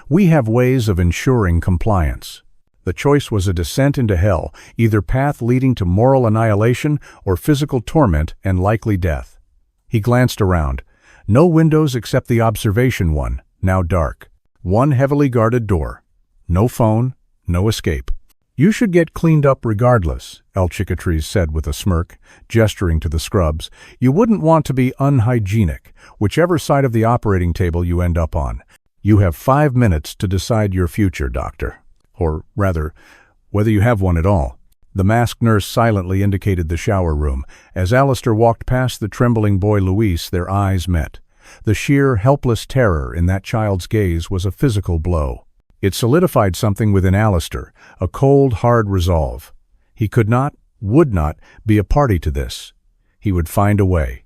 We have ways of ensuring compliance. The choice was a descent into hell, either path leading to moral annihilation or physical torment and likely death. He glanced around. No windows except the observation one, now dark. One heavily guarded door. No phone, no escape. You should get cleaned up regardless, El Cicatriz said with a smirk, gesturing to the scrubs. You wouldn't want to be unhygienic, whichever side of the operating table you end up on. You have 5 minutes to decide your future, Doctor. Or, rather, whether you have one at all. The masked nurse silently indicated the shower room. As Alistair walked past the trembling boy Luis, their eyes met. The sheer, helpless terror in that child's gaze was a physical blow. It solidified something within Alistair, a cold, hard resolve. He could not, would not, be a party to this. He would find a way.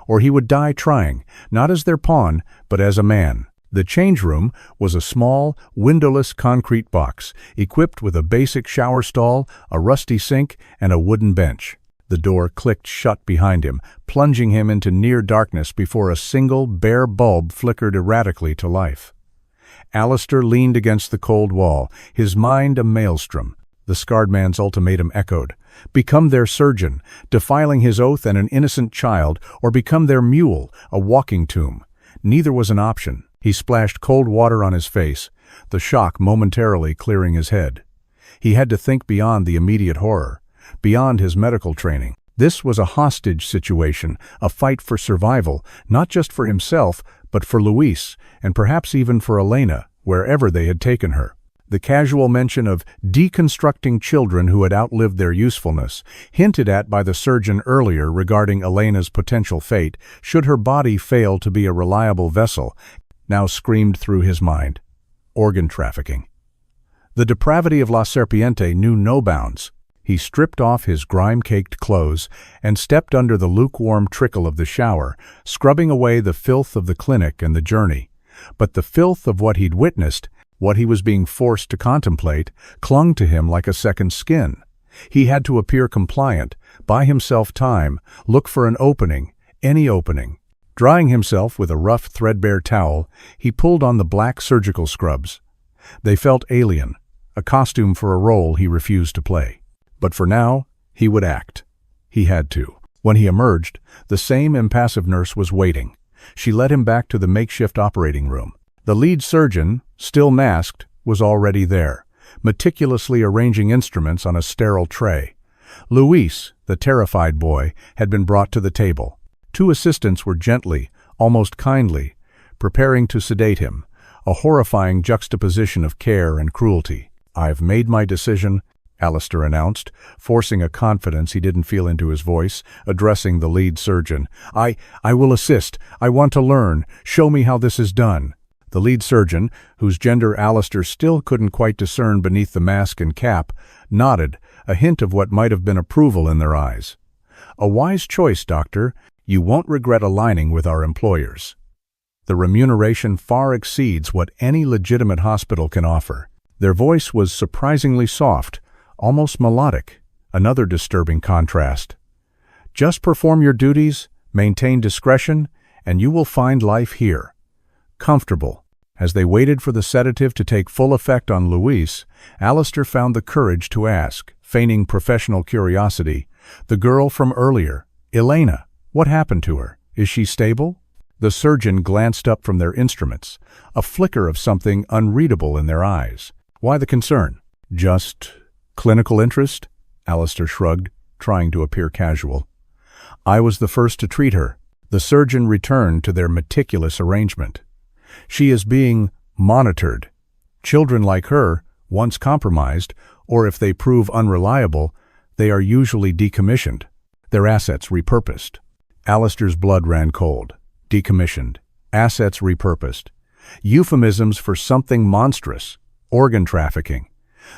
Or he would die trying, not as their pawn, but as a man. The change room was a small, windowless concrete box, equipped with a basic shower stall, a rusty sink, and a wooden bench. The door clicked shut behind him, plunging him into near darkness before a single, bare bulb flickered erratically to life. Alistair leaned against the cold wall, his mind a maelstrom. The scarred man's ultimatum echoed. Become their surgeon, defiling his oath and an innocent child, or become their mule, a walking tomb. Neither was an option. He splashed cold water on his face, the shock momentarily clearing his head. He had to think beyond the immediate horror, beyond his medical training. This was a hostage situation, a fight for survival, not just for himself, but for Luis, and perhaps even for Elena, wherever they had taken her. The casual mention of deconstructing children who had outlived their usefulness, hinted at by the surgeon earlier regarding Elena's potential fate, should her body fail to be a reliable vessel, now screamed through his mind. Organ trafficking. The depravity of La Serpiente knew no bounds. He stripped off his grime-caked clothes and stepped under the lukewarm trickle of the shower, scrubbing away the filth of the clinic and the journey. But the filth of what he'd witnessed, what he was being forced to contemplate, clung to him like a second skin. He had to appear compliant, buy himself time, look for an opening, any opening. Drying himself with a rough, threadbare towel, he pulled on the black surgical scrubs. They felt alien, a costume for a role he refused to play. But for now, he would act. He had to. When he emerged, the same impassive nurse was waiting. She led him back to the makeshift operating room. The lead surgeon, still masked, was already there, meticulously arranging instruments on a sterile tray. Luis, the terrified boy, had been brought to the table. Two assistants were gently, almost kindly, preparing to sedate him, a horrifying juxtaposition of care and cruelty. "I've made my decision," Alistair announced, forcing a confidence he didn't feel into his voice, addressing the lead surgeon. I will assist. I want to learn. Show me how this is done." The lead surgeon, whose gender Alistair still couldn't quite discern beneath the mask and cap, nodded, a hint of what might have been approval in their eyes. "A wise choice, Doctor. You won't regret aligning with our employers. The remuneration far exceeds what any legitimate hospital can offer." Their voice was surprisingly soft, almost melodic, another disturbing contrast. "Just perform your duties, maintain discretion, and you will find life here comfortable." As they waited for the sedative to take full effect on Luis, Alistair found the courage to ask, feigning professional curiosity, "The girl from earlier, Elena, what happened to her? Is she stable?" The surgeon glanced up from their instruments, a flicker of something unreadable in their eyes. "Why the concern?" "Just clinical interest?" Alistair shrugged, trying to appear casual. "I was the first to treat her." The surgeon returned to their meticulous arrangement. "She is being monitored. Children like her, once compromised, or if they prove unreliable, they are usually decommissioned, their assets repurposed." Alistair's blood ran cold. Decommissioned. Assets repurposed. Euphemisms for something monstrous. Organ trafficking.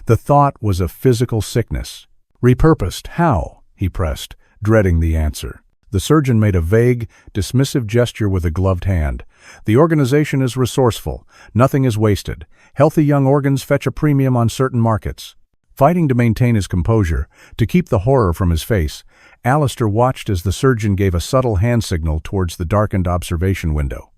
The thought was a physical sickness. "Repurposed, how?" he pressed, dreading the answer. The surgeon made a vague, dismissive gesture with a gloved hand. "The organization is resourceful. Nothing is wasted. Healthy young organs fetch a premium on certain markets." Fighting to maintain his composure, to keep the horror from his face, Alistair watched as the surgeon gave a subtle hand signal towards the darkened observation window.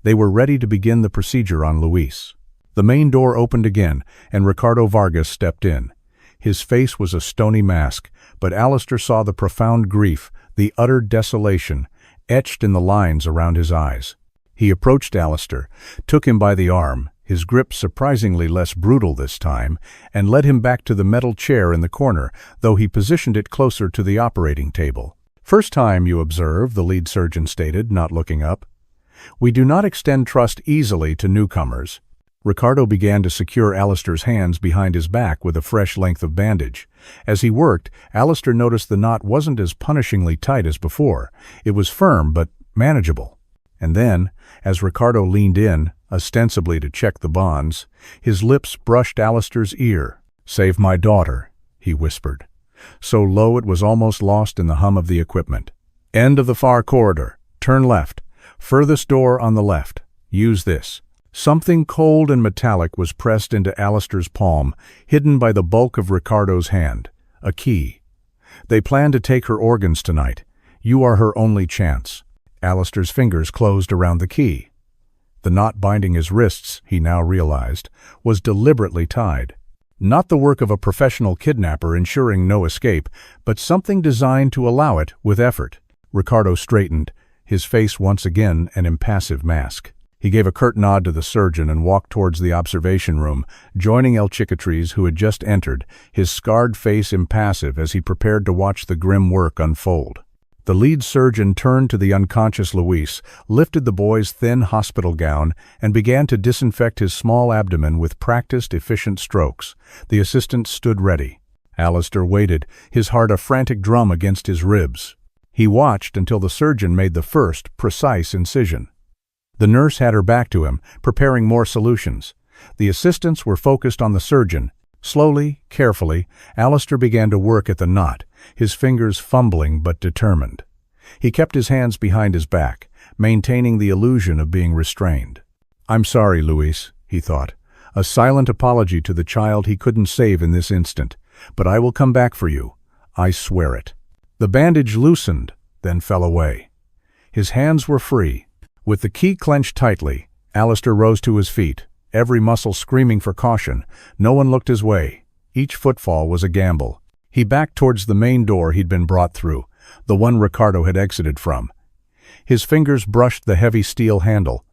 They were ready to begin the procedure on Luis. The main door opened again, and Ricardo Vargas stepped in. His face was a stony mask, but Alistair saw the profound grief, the utter desolation, etched in the lines around his eyes. He approached Alistair, took him by the arm, his grip surprisingly less brutal this time, and led him back to the metal chair in the corner, though he positioned it closer to the operating table. "First time, you observe," the lead surgeon stated, not looking up. "We do not extend trust easily to newcomers." Ricardo began to secure Alistair's hands behind his back with a fresh length of bandage. As he worked, Alistair noticed the knot wasn't as punishingly tight as before. It was firm but manageable. And then, as Ricardo leaned in, ostensibly to check the bonds, his lips brushed Alistair's ear. "Save my daughter," he whispered, so low it was almost lost in the hum of the equipment. "End of the far corridor. Turn left. Furthest door on the left. Use this." Something cold and metallic was pressed into Alistair's palm, hidden by the bulk of Ricardo's hand. A key. "They plan to take her organs tonight. You are her only chance." Alistair's fingers closed around the key. The knot binding his wrists, he now realized, was deliberately tied. Not the work of a professional kidnapper ensuring no escape, but something designed to allow it with effort. Ricardo straightened, his face once again an impassive mask. He gave a curt nod to the surgeon and walked towards the observation room, joining El Cicatriz, who had just entered, his scarred face impassive as he prepared to watch the grim work unfold. The lead surgeon turned to the unconscious Luis, lifted the boy's thin hospital gown, and began to disinfect his small abdomen with practiced, efficient strokes. The assistant stood ready. Alistair waited, his heart a frantic drum against his ribs. He watched until the surgeon made the first, precise incision. The nurse had her back to him, preparing more solutions. The assistants were focused on the surgeon. Slowly, carefully, Alistair began to work at the knot, his fingers fumbling but determined. He kept his hands behind his back, maintaining the illusion of being restrained. "I'm sorry, Luis," he thought, a silent apology to the child he couldn't save in this instant, "but I will come back for you. I swear it." The bandage loosened, then fell away. His hands were free. With the key clenched tightly, Alistair rose to his feet, every muscle screaming for caution. No one looked his way. Each footfall was a gamble. He backed towards the main door he'd been brought through, the one Ricardo had exited from. His fingers brushed the heavy steel handle.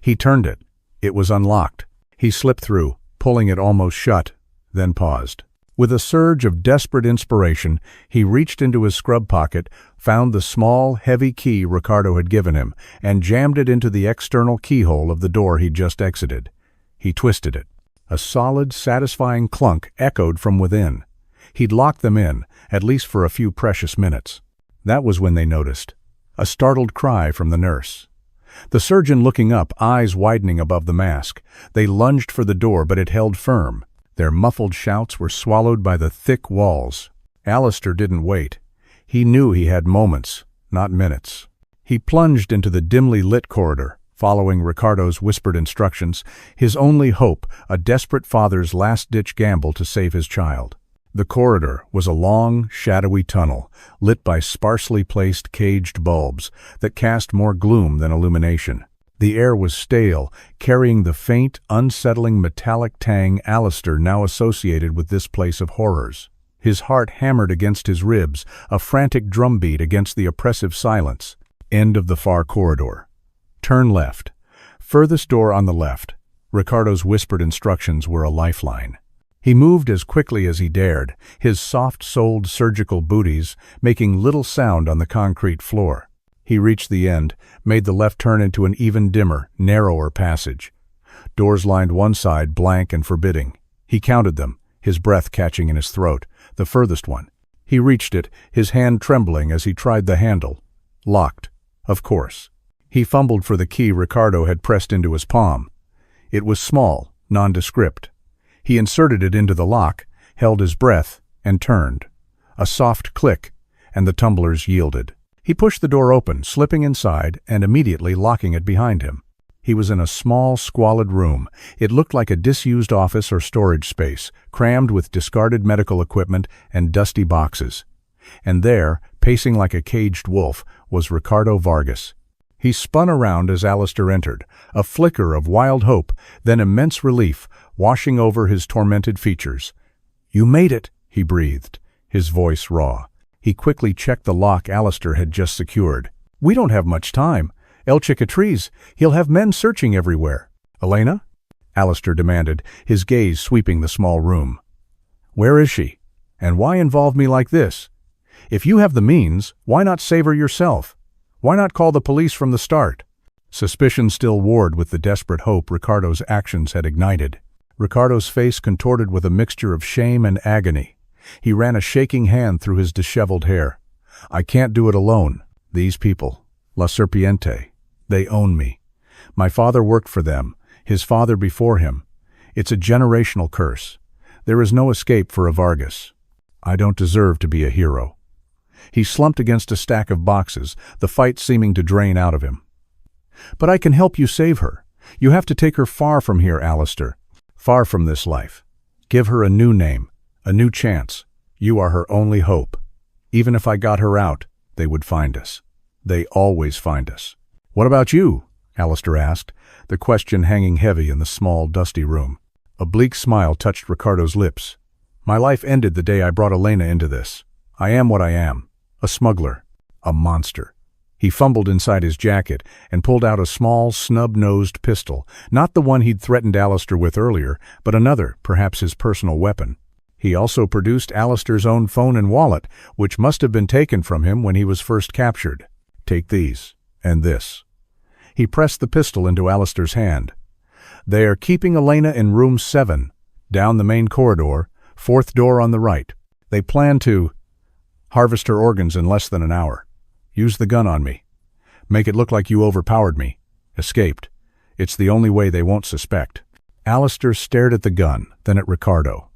He turned it. It was unlocked. He slipped through, pulling it almost shut, then paused. With a surge of desperate inspiration, he reached into his scrub pocket, found the small, heavy key Ricardo had given him, and jammed it into the external keyhole of the door he'd just exited. He twisted it. A solid, satisfying clunk echoed from within. He'd locked them in, at least for a few precious minutes. That was when they noticed. A startled cry from the nurse. The surgeon looking up, eyes widening above the mask. They lunged for the door, but it held firm. Their muffled shouts were swallowed by the thick walls. Alistair didn't wait. He knew he had moments, not minutes. He plunged into the dimly lit corridor, following Ricardo's whispered instructions, his only hope, a desperate father's last-ditch gamble to save his child. The corridor was a long, shadowy tunnel, lit by sparsely placed caged bulbs that cast more gloom than illumination. The air was stale, carrying the faint, unsettling metallic tang Alistair now associated with this place of horrors. His heart hammered against his ribs, a frantic drumbeat against the oppressive silence. End of the far corridor. Turn left. Furthest door on the left. Ricardo's whispered instructions were a lifeline. He moved as quickly as he dared, his soft-soled surgical booties making little sound on the concrete floor. He reached the end, made the left turn into an even dimmer, narrower passage. Doors lined one side, blank and forbidding. He counted them, his breath catching in his throat, the furthest one. He reached it, his hand trembling as he tried the handle. Locked, of course. He fumbled for the key Ricardo had pressed into his palm. It was small, nondescript. He inserted it into the lock, held his breath, and turned. A soft click, and the tumblers yielded. He pushed the door open, slipping inside and immediately locking it behind him. He was in a small, squalid room. It looked like a disused office or storage space, crammed with discarded medical equipment and dusty boxes. And there, pacing like a caged wolf, was Ricardo Vargas. He spun around as Alistair entered, a flicker of wild hope, then immense relief, washing over his tormented features. "You made it," he breathed, his voice raw. He quickly checked the lock Alistair had just secured. "We don't have much time. El Cicatriz, he'll have men searching everywhere." "Elena?" Alistair demanded, his gaze sweeping the small room. "Where is she? And why involve me like this? If you have the means, why not save her yourself? Why not call the police from the start?" Suspicion still warred with the desperate hope Ricardo's actions had ignited. Ricardo's face contorted with a mixture of shame and agony. He ran a shaking hand through his disheveled hair. "I can't do it alone. These people, La Serpiente, they own me. My father worked for them, his father before him. It's a generational curse. There is no escape for a Vargas. I don't deserve to be a hero." He slumped against a stack of boxes, the fight seeming to drain out of him. "But I can help you save her. You have to take her far from here, Alistair. Far from this life. Give her a new name. A new chance. You are her only hope. Even if I got her out, they would find us. They always find us." "What about you?" Alistair asked, the question hanging heavy in the small, dusty room. A bleak smile touched Ricardo's lips. "My life ended the day I brought Elena into this. I am what I am. A smuggler. A monster." He fumbled inside his jacket and pulled out a small, snub-nosed pistol, not the one he'd threatened Alistair with earlier, but another, perhaps his personal weapon. He also produced Alistair's own phone and wallet, which must have been taken from him when he was first captured. "Take these, and this." He pressed the pistol into Alistair's hand. "They are keeping Elena in room 7, down the main corridor, 4th door on the right. They plan to harvest her organs in less than an hour. Use the gun on me. Make it look like you overpowered me. Escaped. It's the only way they won't suspect." Alistair stared at the gun, then at Ricardo.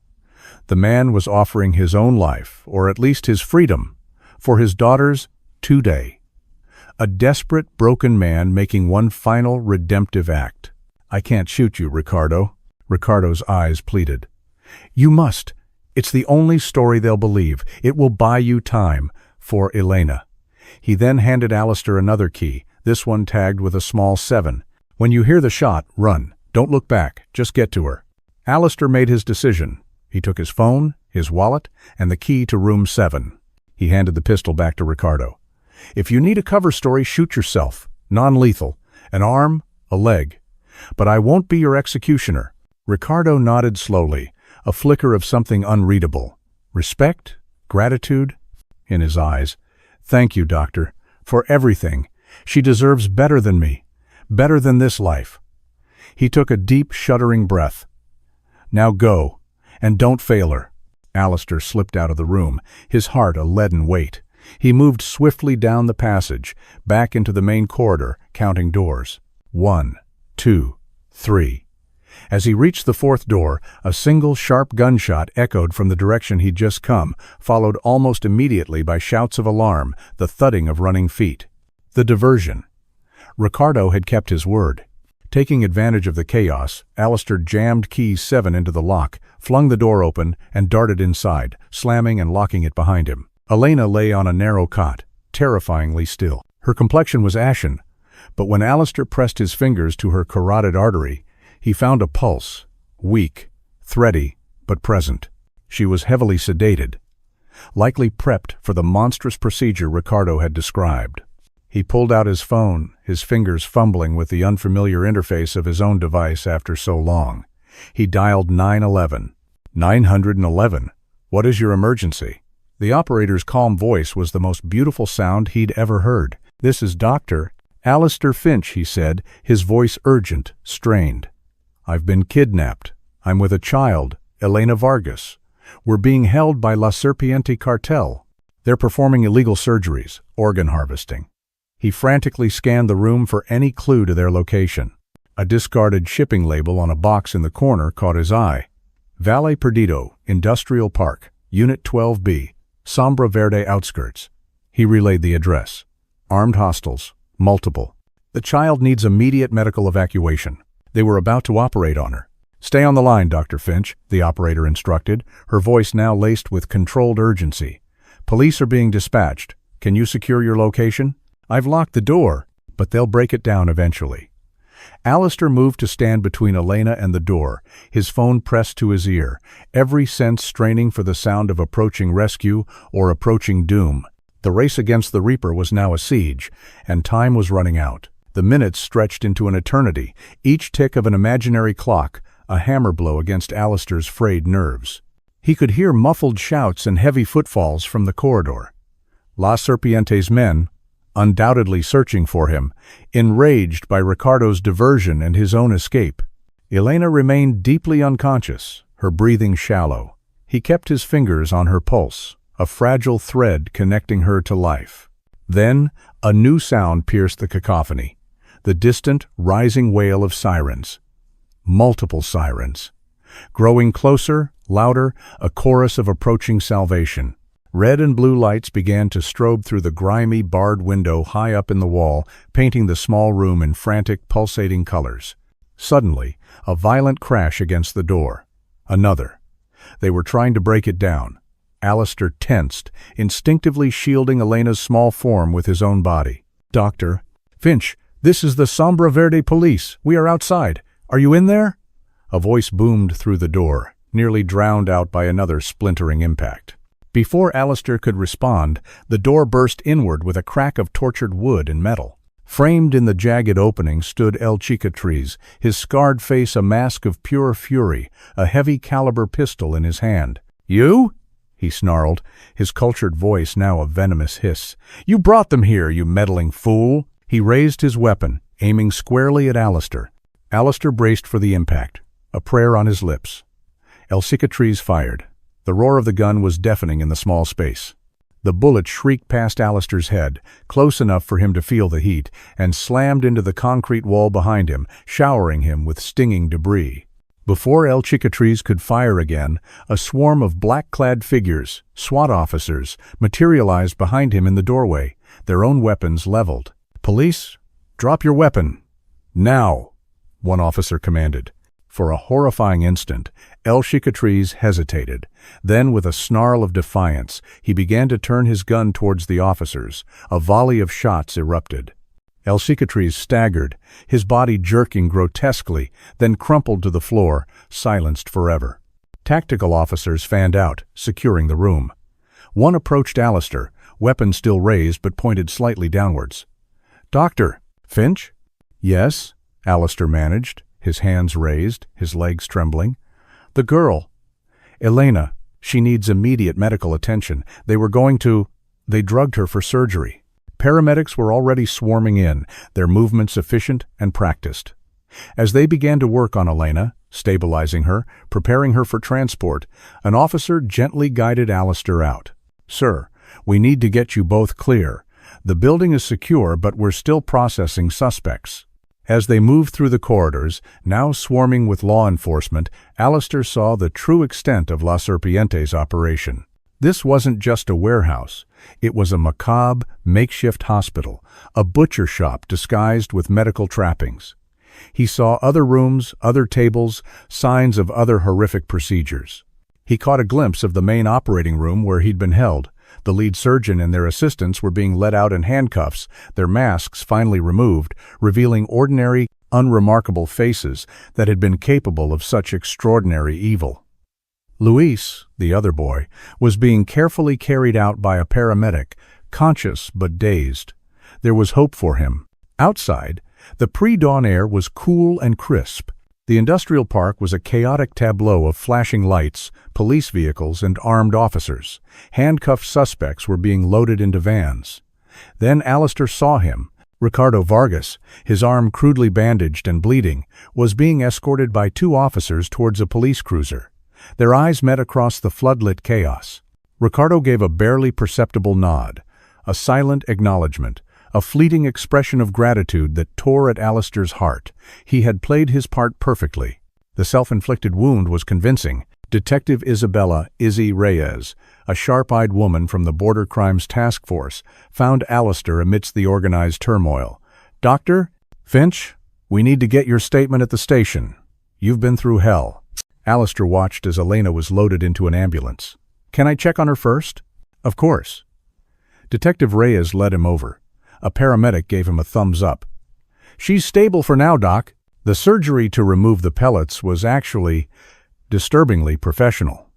The man was offering his own life, or at least his freedom, for his daughters today. A desperate, broken man making one final redemptive act. "I can't shoot you, Ricardo," Ricardo's eyes pleaded. "You must. It's the only story they'll believe. It will buy you time, for Elena." He then handed Alistair another key, this one tagged with a small 7. "When you hear the shot, run. Don't look back. Just get to her." Alistair made his decision. He took his phone, his wallet, and the key to room 7. He handed the pistol back to Ricardo. "If you need a cover story, shoot yourself. Non-lethal. An arm, a leg. But I won't be your executioner." Ricardo nodded slowly, a flicker of something unreadable. Respect? Gratitude? In his eyes. "Thank you, Doctor, for everything. She deserves better than me. Better than this life." He took a deep, shuddering breath. "Now go, and don't fail her." Alistair slipped out of the room, his heart a leaden weight. He moved swiftly down the passage, back into the main corridor, counting doors. 1, 2, 3. As he reached the 4th door, a single sharp gunshot echoed from the direction he'd just come, followed almost immediately by shouts of alarm, the thudding of running feet. The diversion. Ricardo had kept his word. Taking advantage of the chaos, Alistair jammed key 7 into the lock, flung the door open, and darted inside, slamming and locking it behind him. Elena lay on a narrow cot, terrifyingly still. Her complexion was ashen, but when Alistair pressed his fingers to her carotid artery, he found a pulse, weak, thready, but present. She was heavily sedated, likely prepped for the monstrous procedure Ricardo had described. He pulled out his phone, his fingers fumbling with the unfamiliar interface of his own device after so long. He dialed 911. 911. "What is your emergency?" The operator's calm voice was the most beautiful sound he'd ever heard. "This is Dr. Alistair Finch," he said, his voice urgent, strained. "I've been kidnapped. I'm with a child, Elena Vargas. We're being held by La Serpiente cartel. They're performing illegal surgeries, organ harvesting." He frantically scanned the room for any clue to their location. A discarded shipping label on a box in the corner caught his eye. "Valle Perdido, Industrial Park, Unit 12B, Sombra Verde outskirts." He relayed the address. "Armed hostiles, multiple. The child needs immediate medical evacuation. They were about to operate on her." "Stay on the line, Dr. Finch," the operator instructed, her voice now laced with controlled urgency. "Police are being dispatched. Can you secure your location?" "I've locked the door, but they'll break it down eventually." Alistair moved to stand between Elena and the door, his phone pressed to his ear, every sense straining for the sound of approaching rescue or approaching doom. The race against the Reaper was now a siege, and time was running out. The minutes stretched into an eternity, each tick of an imaginary clock, a hammer blow against Alistair's frayed nerves. He could hear muffled shouts and heavy footfalls from the corridor. La Serpiente's men, undoubtedly searching for him, enraged by Ricardo's diversion and his own escape. Elena remained deeply unconscious, her breathing shallow. He kept his fingers on her pulse, a fragile thread connecting her to life. Then, a new sound pierced the cacophony, the distant, rising wail of sirens. Multiple sirens. Growing closer, louder, a chorus of approaching salvation. Red and blue lights began to strobe through the grimy, barred window high up in the wall, painting the small room in frantic, pulsating colors. Suddenly, a violent crash against the door. Another. They were trying to break it down. Alistair tensed, instinctively shielding Elena's small form with his own body. "Dr. Finch, this is the Sombra Verde police. We are outside. Are you in there?" A voice boomed through the door, nearly drowned out by another splintering impact. Before Alistair could respond, the door burst inward with a crack of tortured wood and metal. Framed in the jagged opening stood El Cicatriz, his scarred face a mask of pure fury, a heavy-caliber pistol in his hand. "You?" he snarled, his cultured voice now a venomous hiss. "You brought them here, you meddling fool!" He raised his weapon, aiming squarely at Alistair. Alistair braced for the impact, a prayer on his lips. El Cicatriz fired. The roar of the gun was deafening in the small space. The bullet shrieked past Alistair's head, close enough for him to feel the heat, and slammed into the concrete wall behind him, showering him with stinging debris. Before El Cicatriz could fire again, a swarm of black-clad figures, SWAT officers, materialized behind him in the doorway, their own weapons leveled. "Police, drop your weapon. Now," one officer commanded. For a horrifying instant, El Cicatriz hesitated. Then, with a snarl of defiance, he began to turn his gun towards the officers. A volley of shots erupted. El Cicatriz staggered, his body jerking grotesquely, then crumpled to the floor, silenced forever. Tactical officers fanned out, securing the room. One approached Alistair, weapon still raised but pointed slightly downwards. "Doctor, Finch?" "Yes," Alistair managed, his hands raised, his legs trembling. "The girl. Elena. She needs immediate medical attention. They drugged her for surgery." Paramedics were already swarming in, their movements efficient and practiced. As they began to work on Elena, stabilizing her, preparing her for transport, an officer gently guided Alistair out. "Sir, we need to get you both clear. The building is secure, but we're still processing suspects." As they moved through the corridors, now swarming with law enforcement, Alistair saw the true extent of La Serpiente's operation. This wasn't just a warehouse. It was a macabre, makeshift hospital, a butcher shop disguised with medical trappings. He saw other rooms, other tables, signs of other horrific procedures. He caught a glimpse of the main operating room where he'd been held. The lead surgeon and their assistants were being led out in handcuffs, their masks finally removed, revealing ordinary, unremarkable faces that had been capable of such extraordinary evil. Luis, the other boy, was being carefully carried out by a paramedic, conscious but dazed. There was hope for him. Outside, the pre-dawn air was cool and crisp. The industrial park was a chaotic tableau of flashing lights, police vehicles, and armed officers. Handcuffed suspects were being loaded into vans. Then Alistair saw him. Ricardo Vargas, his arm crudely bandaged and bleeding, was being escorted by two officers towards a police cruiser. Their eyes met across the floodlit chaos. Ricardo gave a barely perceptible nod, a silent acknowledgement, a fleeting expression of gratitude that tore at Alistair's heart. He had played his part perfectly. The self-inflicted wound was convincing. Detective Isabella "Izzy" Reyes, a sharp-eyed woman from the Border Crimes Task Force, found Alistair amidst the organized turmoil. "Doctor, Finch, we need to get your statement at the station. You've been through hell." Alistair watched as Elena was loaded into an ambulance. "Can I check on her first?" "Of course." Detective Reyes led him over. A paramedic gave him a thumbs up. "She's stable for now, Doc." The surgery to remove the pellets was actually disturbingly professional.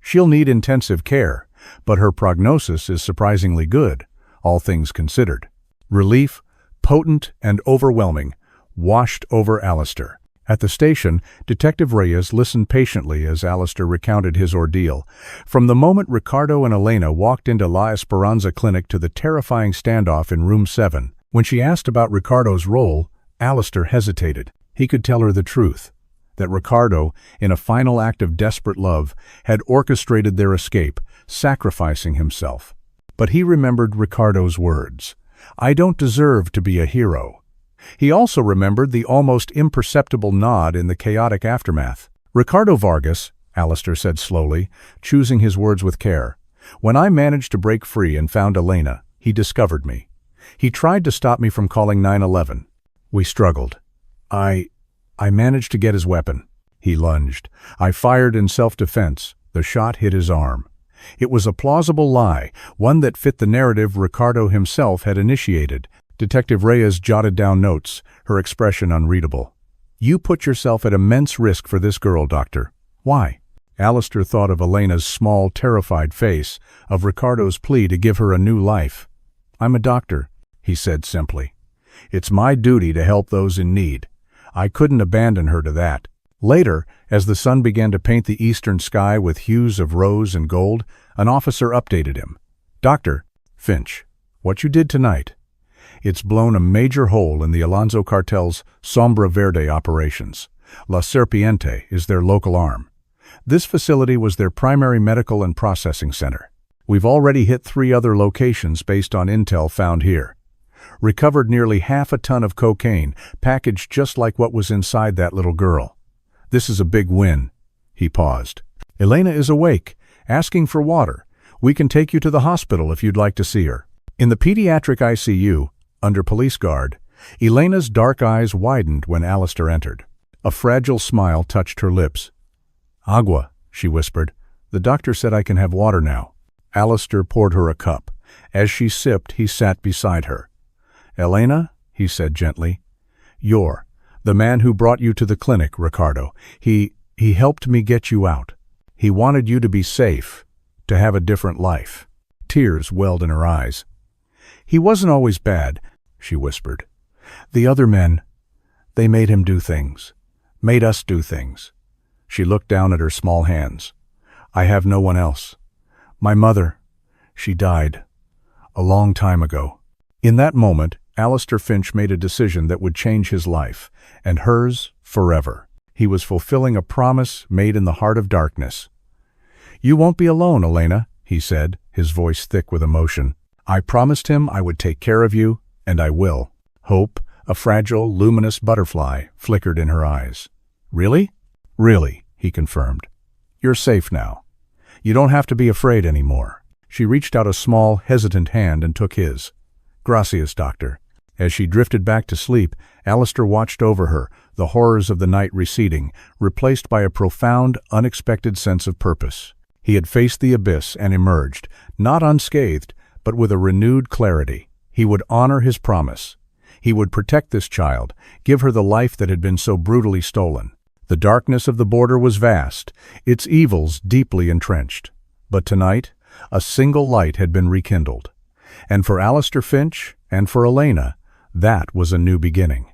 "She'll need intensive care, but her prognosis is surprisingly good, all things considered." Relief, potent and overwhelming, washed over Alistair. At the station, Detective Reyes listened patiently as Alistair recounted his ordeal. From the moment Ricardo and Elena walked into La Esperanza Clinic to the terrifying standoff in Room 7. When she asked about Ricardo's role, Alistair hesitated. He could tell her the truth, that Ricardo, in a final act of desperate love, had orchestrated their escape, sacrificing himself. But he remembered Ricardo's words, "I don't deserve to be a hero." He also remembered the almost imperceptible nod in the chaotic aftermath. "Ricardo Vargas," Alistair said slowly, choosing his words with care. "When I managed to break free and found Elena, he discovered me. He tried to stop me from calling 911. We struggled. I managed to get his weapon." He lunged. "I fired in self-defense. The shot hit his arm." It was a plausible lie, one that fit the narrative Ricardo himself had initiated. Detective Reyes jotted down notes, her expression unreadable. "You put yourself at immense risk for this girl, Doctor. Why?" Alistair thought of Elena's small, terrified face, of Ricardo's plea to give her a new life. "I'm a doctor," he said simply. "It's my duty to help those in need. I couldn't abandon her to that." Later, as the sun began to paint the eastern sky with hues of rose and gold, an officer updated him. "Doctor, Finch, what you did tonight, it's blown a major hole in the Alonso cartel's Sombra Verde operations. La Serpiente is their local arm. This facility was their primary medical and processing center. We've already hit 3 other locations based on intel found here. Recovered nearly half a ton of cocaine, packaged just like what was inside that little girl. This is a big win. He paused. Elena is awake, asking for water. We can take you to the hospital if you'd like to see her. In the pediatric ICU, under police guard, Elena's dark eyes widened when Alistair entered. A fragile smile touched her lips. Agua, she whispered. The doctor said I can have water now. Alistair poured her a cup. As she sipped, he sat beside her. Elena, he said gently, you're the man who brought you to the clinic, Ricardo. He helped me get you out. He wanted you to be safe, to have a different life. Tears welled in her eyes. He wasn't always bad, she whispered. The other men, they made him do things, made us do things. She looked down at her small hands. I have no one else. My mother, she died a long time ago. In that moment, Alistair Finch made a decision that would change his life, and hers forever. He was fulfilling a promise made in the heart of darkness. You won't be alone, Elena, he said, his voice thick with emotion. I promised him I would take care of you, and I will. Hope, a fragile, luminous butterfly, flickered in her eyes. Really? Really, he confirmed. You're safe now. You don't have to be afraid anymore. She reached out a small, hesitant hand and took his. Gracias, doctor. As she drifted back to sleep, Alistair watched over her, the horrors of the night receding, replaced by a profound, unexpected sense of purpose. He had faced the abyss and emerged, not unscathed, but with a renewed clarity. He would honor his promise. He would protect this child, give her the life that had been so brutally stolen. The darkness of the border was vast, its evils deeply entrenched. But tonight, a single light had been rekindled. And for Alistair Finch, and for Elena, that was a new beginning.